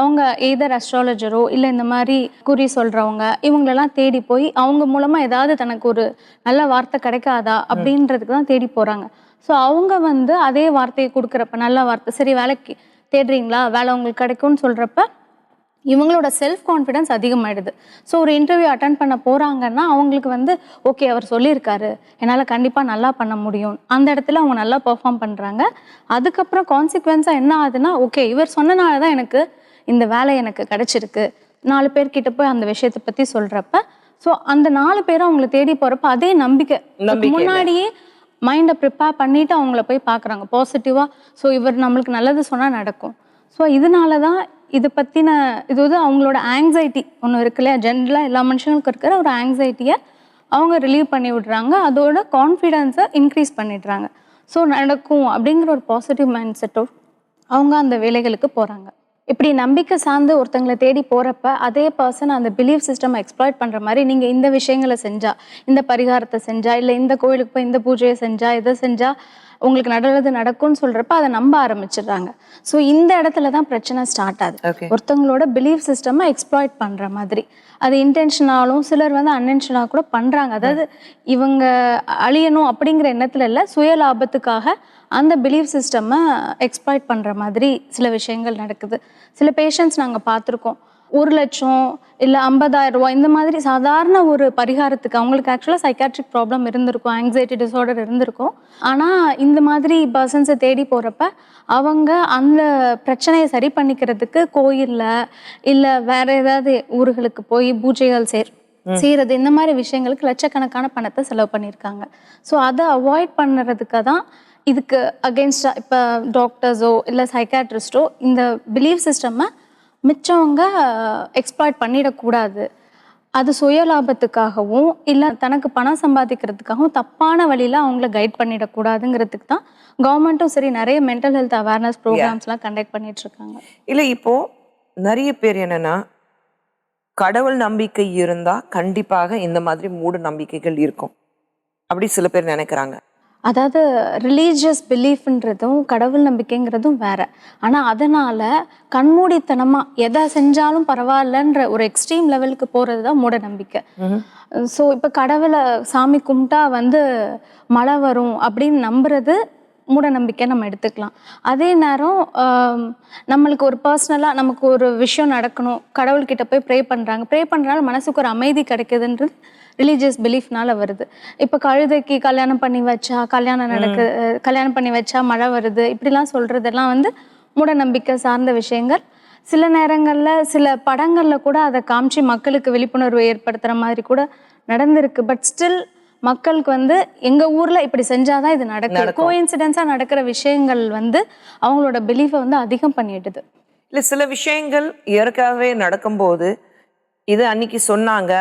அவங்க எய்தர் அஸ்ட்ராலஜரோ இல்லை இந்த மாதிரி குறி சொல்கிறவங்க இவங்களெல்லாம் தேடி போய் அவங்க மூலமாக ஏதாவது தனக்கு ஒரு நல்ல வார்த்தை கிடைக்காதா அப்படின்றதுக்கு தான் தேடி போகிறாங்க. ஸோ அவங்க வந்து அதே வார்த்தையை கொடுக்குறப்ப, நல்ல வார்த்தை, சரி வேலைக்கு தேடுறீங்களா, வேலை உங்களுக்கு கிடைக்கும்னு சொல்கிறப்ப இவங்களோட செல்ஃப் கான்ஃபிடென்ஸ் அதிகமாகிடுது. ஸோ ஒரு இன்டர்வியூ அட்டன் பண்ண போகிறாங்கன்னா அவங்களுக்கு வந்து ஓகே அவர் சொல்லியிருக்காரு, என்னால் கண்டிப்பாக நல்லா பண்ண முடியும், அந்த இடத்துல அவங்க நல்லா பெர்ஃபார்ம் பண்ணுறாங்க. அதுக்கப்புறம் கான்சிக்வன்ஸாக என்ன ஆகுதுன்னா, ஓகே இவர் சொன்னனால தான் எனக்கு இந்த வேலை எனக்கு கிடைச்சிருக்கு, 4 பேர்கிட்ட போய் அந்த விஷயத்தை பற்றி சொல்கிறப்ப, ஸோ அந்த 4 பேரும் அவங்களை தேடி போகிறப்ப அதே நம்பிக்கை முன்னாடியே மைண்டை ப்ரிப்பேர் பண்ணிவிட்டு அவங்கள போய் பார்க்குறாங்க பாசிட்டிவாக. ஸோ இவர் நம்மளுக்கு நல்லது சொன்னால் நடக்கும். ஸோ இதனால தான் இதை பற்றின இது வந்து அவங்களோட ஆங்ஸைட்டி ஒன்று இருக்கு இல்லையா, ஜென்ரலாக எல்லா மனுஷங்களுக்கும் இருக்கிற ஒரு ஆங்ஸைட்டியை அவங்க ரிலீவ் பண்ணி விடுறாங்க, அதோட கான்ஃபிடென்ஸை இன்க்ரீஸ் பண்ணிடுறாங்க. ஸோ நடக்கும் அப்படிங்கிற ஒரு பாசிட்டிவ் மைண்ட் செட்டோடு அவங்க அந்த வேலைகளுக்கு போகிறாங்க. இப்படி நம்பிக்கை சார்ந்து ஒருத்தங்களை தேடி போறப்ப அதே பர்சன் அந்த பிலீஃப் சிஸ்டம் எக்ஸ்ப்ளாய்ட் பண்ற மாதிரி நீங்க இந்த விஷயங்களை செஞ்சா, இந்த பரிகாரத்தை செஞ்சா, இல்ல இந்த கோயிலுக்கு போய் இந்த பூஜையை செஞ்சா, இதை செஞ்சா உங்களுக்கு நல்லது நடக்கும்னு சொல்றப்ப அதை நம்ப ஆரம்பிச்சிடுறாங்க. ஸோ இந்த இடத்துல தான் பிரச்சனை ஸ்டார்ட் ஆகுது. Okay. ஒருத்தவங்களோட பிலீஃப் சிஸ்டமை எக்ஸ்ப்ளாய்ட் பண்ற மாதிரி, அது இன்டென்ஷனாலும் சிலர் வந்து அன்இன்டென்ஷனாக கூட பண்றாங்க. அதாவது இவங்க அழியணும் அப்படிங்கிற எண்ணத்துல இல்லை, சுய லாபத்துக்காக அந்த பிலீஃப் சிஸ்டமை எக்ஸ்ப்ளாய்ட் பண்ற மாதிரி சில விஷயங்கள் நடக்குது. சில பேஷண்ட்ஸ் நாங்கள் பார்த்துருக்கோம், 1 லட்சம் இல்லை 50,000 ரூபாய் இந்த மாதிரி சாதாரண ஒரு பரிகாரத்துக்கு, அவங்களுக்கு ஆக்சுவலாக சைக்காட்ரிக் ப்ராப்ளம் இருந்திருக்கும், ஆங்ஸைட்டி டிஸார்டர் இருந்திருக்கும். ஆனால் இந்த மாதிரி பர்சன்ஸை தேடி போகிறப்ப அவங்க அந்த பிரச்சனையை சரி பண்ணிக்கிறதுக்கு கோயிலில் இல்லை வேற ஏதாவது ஊர்களுக்கு போய் பூஜைகள் செய்கிறது, இந்த மாதிரி விஷயங்களுக்கு லட்சக்கணக்கான பணத்தை செலவு பண்ணியிருக்காங்க. ஸோ அதை அவாய்ட் பண்ணுறதுக்கு தான் இதுக்கு அகெயின்ஸ்டாக இப்போ டாக்டர்ஸோ இல்லை சைக்காட்ரிஸ்டோ இந்த பிலீஃப் சிஸ்டம்மை மிச்சவங்க எக்ஸ்ப்ளாய்ட் பண்ணிடக்கூடாது, அது சுய லாபத்துக்காகவும் இல்லை தனக்கு பணம் சம்பாதிக்கிறதுக்காகவும் தப்பான வழியில் அவங்கள கைட் பண்ணிடக்கூடாதுங்கிறதுக்கு தான் கவர்மெண்ட்டும் சரி நிறைய மென்டல் ஹெல்த் அவேர்னஸ் ப்ரோக்ராம்ஸ்லாம் கண்டக்ட் பண்ணிட்டு இருக்காங்க. இல்லை இப்போ நிறைய பேர் என்னன்னா, கடவுள் நம்பிக்கை இருந்தா கண்டிப்பாக இந்த மாதிரி மூட நம்பிக்கைகள் இருக்கும் அப்படி சில பேர் நினைக்கிறாங்க. அதாவது ரிலீஜியஸ் பிலீஃப்ன்றதும் கடவுள் நம்பிக்கைங்கிறதும் வேற. ஆனால் அதனால கண்மூடித்தனமாக எதை செஞ்சாலும் பரவாயில்லன்ற ஒரு எக்ஸ்ட்ரீம் லெவலுக்கு போகிறது தான் மூட நம்பிக்கை. ஸோ இப்போ கடவுளை சாமி கும்பிட்டா வந்து மழை வரும் அப்படின்னு நம்புறது மூட நம்பிக்கை நம்ம எடுத்துக்கலாம். அதே நேரம் நம்மளுக்கு ஒரு பர்சனலாக நமக்கு ஒரு விஷயம் நடக்கணும், கடவுள்கிட்ட போய் ப்ரே பண்ணுறனால மனசுக்கு ஒரு அமைதி கிடைக்குதுன்றது ரிலீஜியஸ் பிலீஃப்னால வருது. இப்போ கழுதைக்கு கல்யாணம் பண்ணி வச்சா மழை வருது இப்படிலாம் சொல்கிறதெல்லாம் வந்து மூட நம்பிக்கை சார்ந்த விஷயங்கள். சில நேரங்களில் சில படங்களில் கூட அதை காமிச்சு மக்களுக்கு விழிப்புணர்வு ஏற்படுத்துகிற மாதிரி கூட நடந்திருக்கு. பட் ஸ்டில் மக்களுக்கு வந்து எங்கள் ஊரில் இப்படி செஞ்சாதான் இது நடக்கும், கோஇன்சிடென்ஸாக நடக்கிற விஷயங்கள் வந்து அவங்களோட பிலீஃபை வந்து அதிகம் பண்ணிடுது. இல்லை சில விஷயங்கள் இயற்கையாகவே நடக்கும்போது இது அன்னைக்கு சொன்னாங்க,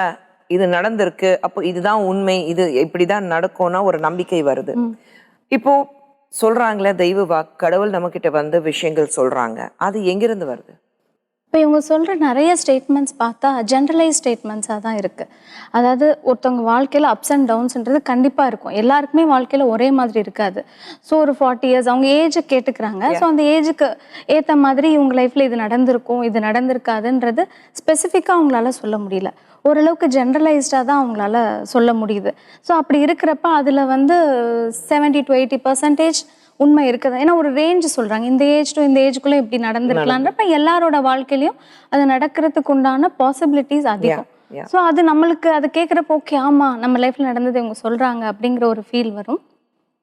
இது நடந்திருக்கு, அப்போ இதுதான் உண்மை, இது இப்படிதான் நடக்கும்னா ஒரு நம்பிக்கை வருது. இப்போ சொல்றாங்களே தெய்வ வாக்கு, கடவுள் நம்ம கிட்ட வந்து விஷயங்கள் சொல்றாங்க, அது எங்கிருந்து வருது? இப்போ இவங்க சொல்கிற நிறைய ஸ்டேட்மெண்ட்ஸ் பார்த்தா ஜென்ரலைஸ் ஸ்டேட்மெண்ட்ஸாக தான் இருக்குது. அதாவது ஒருத்தவங்க வாழ்க்கையில் அப்ஸ் அண்ட் டவுன்ஸ்ன்றது கண்டிப்பாக இருக்கும், எல்லாருக்குமே வாழ்க்கையில் ஒரே மாதிரி இருக்காது. ஸோ ஒரு 40 இயர்ஸ் அவங்க ஏஜை கேட்டுக்கிறாங்க. ஸோ அந்த ஏஜுக்கு ஏற்ற மாதிரி இவங்க லைஃப்பில் இது நடந்திருக்கும், இது நடந்திருக்காதுன்றது ஸ்பெசிஃபிக்காக அவங்களால சொல்ல முடியல. ஓரளவுக்கு ஜென்ரலைஸ்டாக தான் அவங்களால சொல்ல முடியுது. ஸோ அப்படி இருக்கிறப்ப அதில் வந்து 70 to 80% உண்மை இருக்குது. ஏன்னா ஒரு ரேஞ்ச் சொல்கிறாங்க, இந்த ஏஜ் டு இந்த ஏஜுக்குள்ளே இப்படி நடந்திருக்கலான்றப்ப எல்லாரோட வாழ்க்கையிலையும் அது நடக்கிறதுக்கு உண்டான பாசிபிலிட்டிஸ் அதிகம். ஸோ அது நம்மளுக்கு அதை கேட்குறப்ப ஓகே ஆமாம் நம்ம லைஃப்பில் நடந்தது இவங்க சொல்கிறாங்க அப்படிங்கிற ஒரு ஃபீல் வரும்.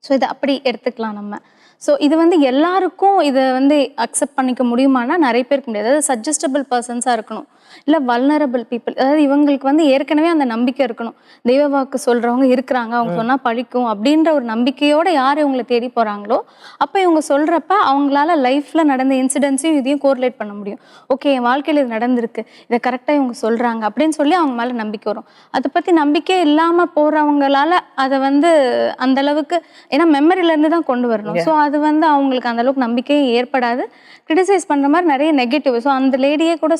ஸோ இதை அப்படி எடுத்துக்கலாம் நம்ம. ஸோ இது வந்து எல்லாருக்கும் இதை வந்து அக்செப்ட் பண்ணிக்க முடியுமானா நிறைய பேருக்கு முடியாது. அதாவது சஜஸ்டபிள் பர்சன்ஸாக இருக்கணும், இல்லை வல்னரபிள் பீப்புள், அதாவது இவங்களுக்கு வந்து ஏற்கனவே அந்த நம்பிக்கை இருக்கணும், தெய்வ வாக்கு சொல்கிறவங்க இருக்கிறாங்க, அவங்க சொன்னால் பழிக்கும் அப்படின்ற ஒரு நம்பிக்கையோடு யார் இவங்களை தேடி போகிறாங்களோ அப்போ இவங்க சொல்கிறப்ப அவங்களால லைஃப்பில் நடந்த இன்சிடென்ட்ஸையும் இதையும் கோரிலேட் பண்ண முடியும். ஓகே என் வாழ்க்கையில் இது நடந்திருக்கு, இதை கரெக்டாக இவங்க சொல்கிறாங்க அப்படின்னு சொல்லி அவங்க மேலே நம்பிக்கை வரும். அதை பற்றி நம்பிக்கை இல்லாமல் போகிறவங்களால அதை வந்து அந்தளவுக்கு, ஏன்னா மெமரியிலேருந்து தான் கொண்டு வரணும். ஸோ அது வந்து அவங்களுக்கு அந்தளவுக்கு நம்பிக்கையே ஏற்படாது, கிரிட்டிசைஸ் பண்ணுற மாதிரி நிறைய நெகட்டிவ். ஸோ அந்த லேடியே கூட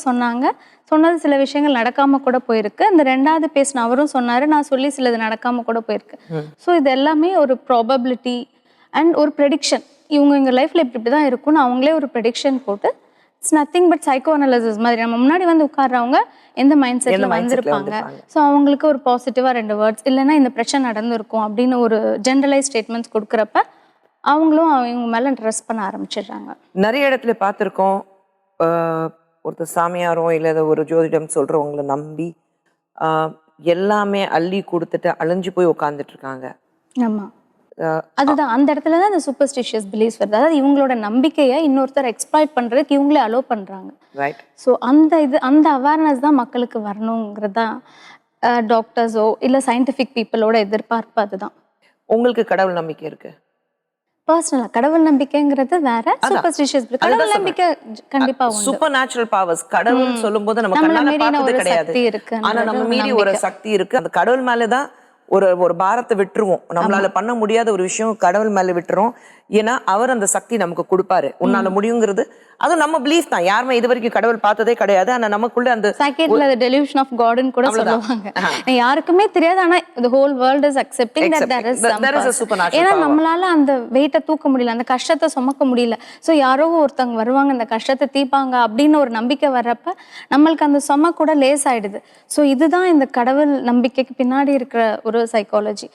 சொன்னது சில விஷயங்கள் நடக்காம கூட போயிருக்கு. அந்த 2வது பேசின அவரும் சொன்னாரு, நான் சொல்லி சிலது நடக்காம கூட போயிருக்கு. ஸோ இது எல்லாமே ஒரு ப்ராபபிலிட்டி அண்ட் ஒரு ப்ரெடிக்ஷன். இவங்க எங்கள் லைஃப்ல இப்படிதான் இருக்கும்னு அவங்களே ஒரு ப்ரெடிக்ஷன் போட்டு, it's nothing but psycho analysis மாதிரி. நம்ம முன்னாடி வந்து உட்கார்றவங்க எந்த மைண்ட் செட்ல வந்திருப்பாங்க, ஸோ அவங்களுக்கு ஒரு பாசிட்டிவா 2 வேர்ட்ஸ் இல்லைன்னா இந்த பிரச்சனை நடந்திருக்கும் அப்படின்னு ஒரு ஜென்ரலைஸ் ஸ்டேட்மெண்ட்ஸ் கொடுக்குறப்ப அவங்களும் அவங்க மேல ட்ரெஸ் பண்ண ஆரம்பிச்சிடுறாங்க. நிறைய இடத்துல பார்த்துருக்கோம், ஒருத்தர் சாமியாரோ இல்லை ஒரு ஜோதிடம் சொல்றவங்களை நம்பி எல்லாமே அள்ளி கொடுத்துட்டு அழிஞ்சு போய் உட்காந்துட்டு இருக்காங்க. ஆமா, அதுதான் அந்த இடத்துல தான் இந்த சூப்பர்ஸ்டிஷியஸ் பிலீஃப்ஸ் வருது. அதாவது இவங்களோட நம்பிக்கையை இன்னொருத்தர் எக்ஸ்ப்ளாய்ட் பண்றதுக்கு இவங்களே அலோ பண்றாங்க. ரைட். ஸோ அந்த அவேர்னஸ் தான் மக்களுக்கு வரணுங்கிறது தான் டாக்டர்ஸோ இல்லை சயின்டிஃபிக் பீப்புளோட எதிர்பார்ப்பு. அதுதான். உங்களுக்கு கடவுள் நம்பிக்கை இருக்கு? பர்சனலா கடவுள் நம்பிக்கைங்கிறது வேற, சூப்பர்ஸ்டிஷியஸ் கடவுள் நம்பிக்கை கண்டிப்பா உண்டு. சூப்பர் நேச்சுரல் பவர்ஸ் கடவுள் சொல்லும்போது நம்ம கண்ணால பார்த்தது கிடையாது, ஆனா நம்ம மீறி ஒரு சக்தி இருக்கு. அந்த கடவுள் மேலதான் ஒரு பாரத்தை விட்டுருவோம், நம்மளால பண்ண முடியாத ஒரு விஷயம் கடவுள் மேல விட்டுரும். ஏன்னா அவர் அந்த சக்தி நமக்கு கொடுப்பாரு, உன்னால முடியுங்கிறது. அதுவும் நம்ம பிலீஃப் தான். யாருமே இது வரைக்கும் கடவுள் பார்த்ததே கிடையாது. ஆனா நமக்குள்ள அந்த சைக்கேட்ல அது டெலியூஷன் ஆஃப் காட்னு கூட சொல்லுவாங்க. யாருக்குமே தெரியாது, ஆனா the whole world is accepting that there is some there is a supernatural ஏன்னா power. நம்மளால அந்த வெயிட்டை தூக்க முடியல, அந்த கஷ்டத்தை சுமக்க முடியல. ஸோ யாரோ ஒருத்தவங்க வருவாங்க, அந்த கஷ்டத்தை தீப்பாங்க அப்படின்னு ஒரு நம்பிக்கை வர்றப்ப நம்மளுக்கு அந்த சும கூட லேஸ் ஆயிடுது. ஸோ இதுதான் இந்த கடவுள் நம்பிக்கைக்கு பின்னாடி இருக்கிற ஒரு சைக்காலஜி.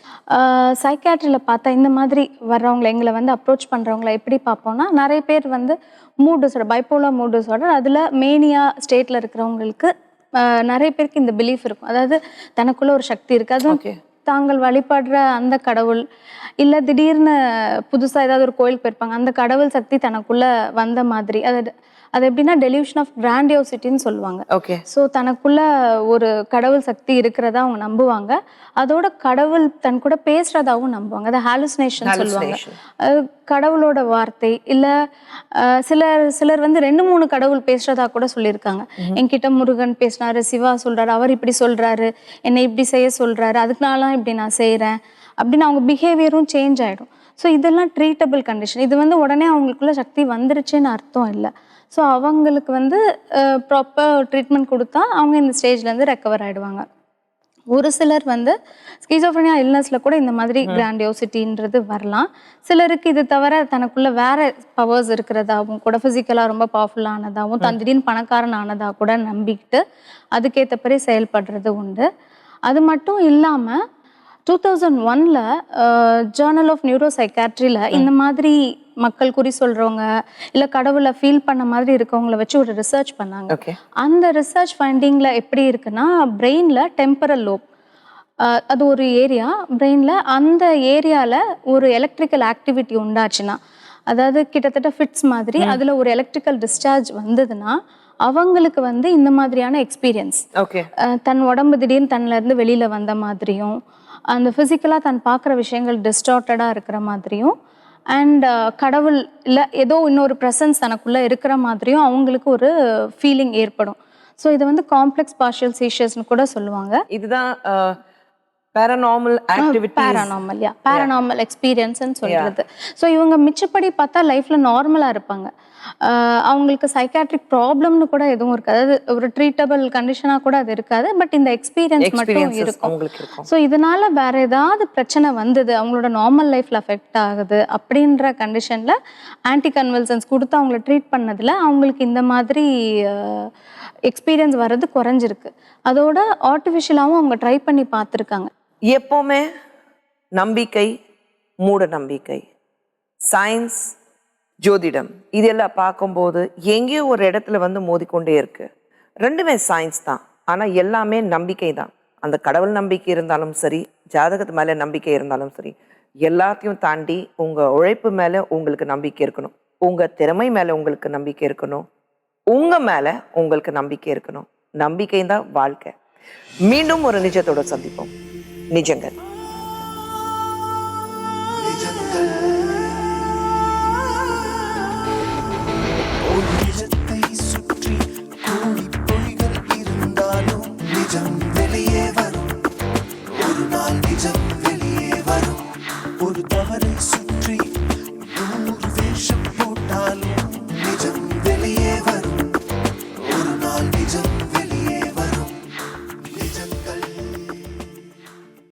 சைக்காட்ரியில் பார்த்தா இந்த மாதிரி வர்றவங்களை, எங்களை வந்து அப்ரோச் பண்ணுறவங்கள எப்படி பார்ப்போம்னா, நிறைய பேர் வந்து mood disorder, bipolar mood disorder, அதில் மேனியா ஸ்டேட்டில் இருக்கிறவங்களுக்கு நிறைய பேருக்கு இந்த பிலீஃப் இருக்கும். அதாவது தனக்குள்ள ஒரு சக்தி இருக்குது, அதுவும் தாங்கள் வழிபடுற அந்த கடவுள் இல்லை திடீர்னு புதுசாக ஏதாவது ஒரு கோயிலுக்கு போயிருப்பாங்க, அந்த கடவுள் சக்தி தனக்குள்ள வந்த மாதிரி. அது எப்படின்னா டெலியூஷன் ஆஃப் கிராண்டியோசிட்டின்னு சொல்லுவாங்க. ஓகே. ஸோ தனக்குள்ள ஒரு கடவுள் சக்தி இருக்கிறதா அவங்க நம்புவாங்க. அதோட கடவுள் தன் கூட பேசுறதாவும் நம்புவாங்க. அதை ஹாலுசினேஷன் சொல்லுவாங்க. கடவுளோட வார்த்தை இல்லை சிலர் வந்து 2-3 கடவுள் பேசுறதா கூட சொல்லியிருக்காங்க. என்கிட்ட முருகன் பேசினாரு, சிவா சொல்றாரு, அவர் இப்படி சொல்றாரு, என்னை இப்படி செய்ய சொல்றாரு, அதுக்குனால இப்படி நான் செய்கிறேன் அப்படின்னு அவங்க பிஹேவியரும் சேஞ்ச் ஆகிடும். ஸோ இதெல்லாம் ட்ரீட்டபிள் கண்டிஷன். இது வந்து உடனே அவங்களுக்குள்ள சக்தி வந்துருச்சுன்னு அர்த்தம் இல்லை. ஸோ அவங்களுக்கு வந்து ப்ராப்பர் ட்ரீட்மெண்ட் கொடுத்தா அவங்க இந்த ஸ்டேஜ்லேருந்து ரெக்கவர் ஆகிடுவாங்க. ஒரு சிலர் வந்து ஸ்கிசோஃப்ரெனியா இல்னஸில் கூட இந்த மாதிரி கிராண்டியோசிட்டின்றது வரலாம். சிலருக்கு இது தவிர தனக்குள்ள வேற பவர்ஸ் இருக்கிறதாகவும் கூட, ஃபிசிக்கலாக ரொம்ப பவர்ஃபுல்லானதாகவும், திடீர்னு பணக்காரன் ஆனதாக கூட நம்பிக்கிட்டு அதுக்கேற்றபடி செயல்படுறது உண்டு. அது மட்டும் இல்லாமல் 2001 ஜேர்னல் ஆஃப் நியூரோ சைக்காட்ரியில் இந்த மாதிரி மக்கள் குறி சொல்கிறவங்க இல்லை கடவுளை ஃபீல் பண்ண மாதிரி இருக்கவங்கள வச்சு ஒரு ரிசர்ச் பண்ணாங்க. அந்த ரிசர்ச் ஃபைண்டிங்கில் எப்படி இருக்குன்னா, பிரெயினில் டெம்பரல் லோப், அது ஒரு ஏரியா பிரெயினில், அந்த ஏரியாவில் ஒரு எலக்ட்ரிக்கல் ஆக்டிவிட்டி உண்டாச்சுன்னா, அதாவது கிட்டத்தட்ட ஃபிட்ஸ் மாதிரி அதில் ஒரு எலக்ட்ரிக்கல் டிஸ்சார்ஜ் வந்ததுன்னா அவங்களுக்கு வந்து இந்த மாதிரியான எக்ஸ்பீரியன்ஸ், தன் உடம்பு திடீர்னு தன்னிலேருந்து வெளியில் வந்த மாதிரியும், அந்த ஃபிசிக்கலாக தன் பார்க்குற விஷயங்கள் டிஸ்டார்ட்டடாக இருக்கிற மாதிரியும், அண்ட் கடவுள் இல்லை ஏதோ இன்னொரு ப்ரெசன்ஸ் தனக்குள்ளே இருக்கிற மாதிரியும் அவங்களுக்கு ஒரு ஃபீலிங் ஏற்படும். ஸோ இதை வந்து காம்ப்ளெக்ஸ் பார்ஷியல் சீஷர்ஸ்னு கூட சொல்லுவாங்க. இதுதான் பேரநார்மல் ஆக்டிவிட்டி, பேரநார்மல் எக்ஸ்பீரியன்ஸ்ன்னு சொல்கிறது. ஸோ இவங்க மிச்சப்படி பார்த்தா லைஃப்பில் நார்மலாக இருப்பாங்க. அவங்களுக்கு சைக்காட்ரிக் ப்ராப்ளம்னு கூட எதுவும் இருக்காது, அதாவது ஒரு ட்ரீட்டபிள் கண்டிஷனாக கூட அது இருக்காது. பட் இந்த எக்ஸ்பீரியன்ஸ் மட்டும் இருக்கும். ஸோ இதனால வேற ஏதாவது பிரச்சனை வந்தது, அவங்களோட நார்மல் லைஃப்ல அஃபெக்ட் ஆகுது அப்படின்ற கண்டிஷன்ல ஆன்டி கன்வல்சன்ஸ் கொடுத்து அவங்கள ட்ரீட் பண்ணதுல அவங்களுக்கு இந்த மாதிரி எக்ஸ்பீரியன்ஸ் வர்றது குறைஞ்சிருக்கு. அதோட ஆர்டிஃபிஷியலாகவும் அவங்க ட்ரை பண்ணி பார்த்துருக்காங்க. எப்போவுமே நம்பிக்கை, மூட நம்பிக்கை, சயின்ஸ், ஜோதிடம் இதெல்லாம் பார்க்கும்போது எங்கேயோ ஒரு இடத்துல வந்து மோதிக்கொண்டே இருக்கு. ரெண்டுமே சயின்ஸ் தான், ஆனால் எல்லாமே நம்பிக்கை தான். அந்த கடவுள் நம்பிக்கை இருந்தாலும் சரி, ஜாதகத்து மேலே நம்பிக்கை இருந்தாலும் சரி, எல்லாத்தையும் தாண்டி உங்கள் உழைப்பு மேலே உங்களுக்கு நம்பிக்கை இருக்கணும், உங்கள் திறமை மேலே உங்களுக்கு நம்பிக்கை இருக்கணும், உங்கள் மேலே உங்களுக்கு நம்பிக்கை இருக்கணும். நம்பிக்கை தான் வாழ்க்கை. மீண்டும் ஒரு நிஜத்தோட சந்திப்போம். நிஜங்கள்.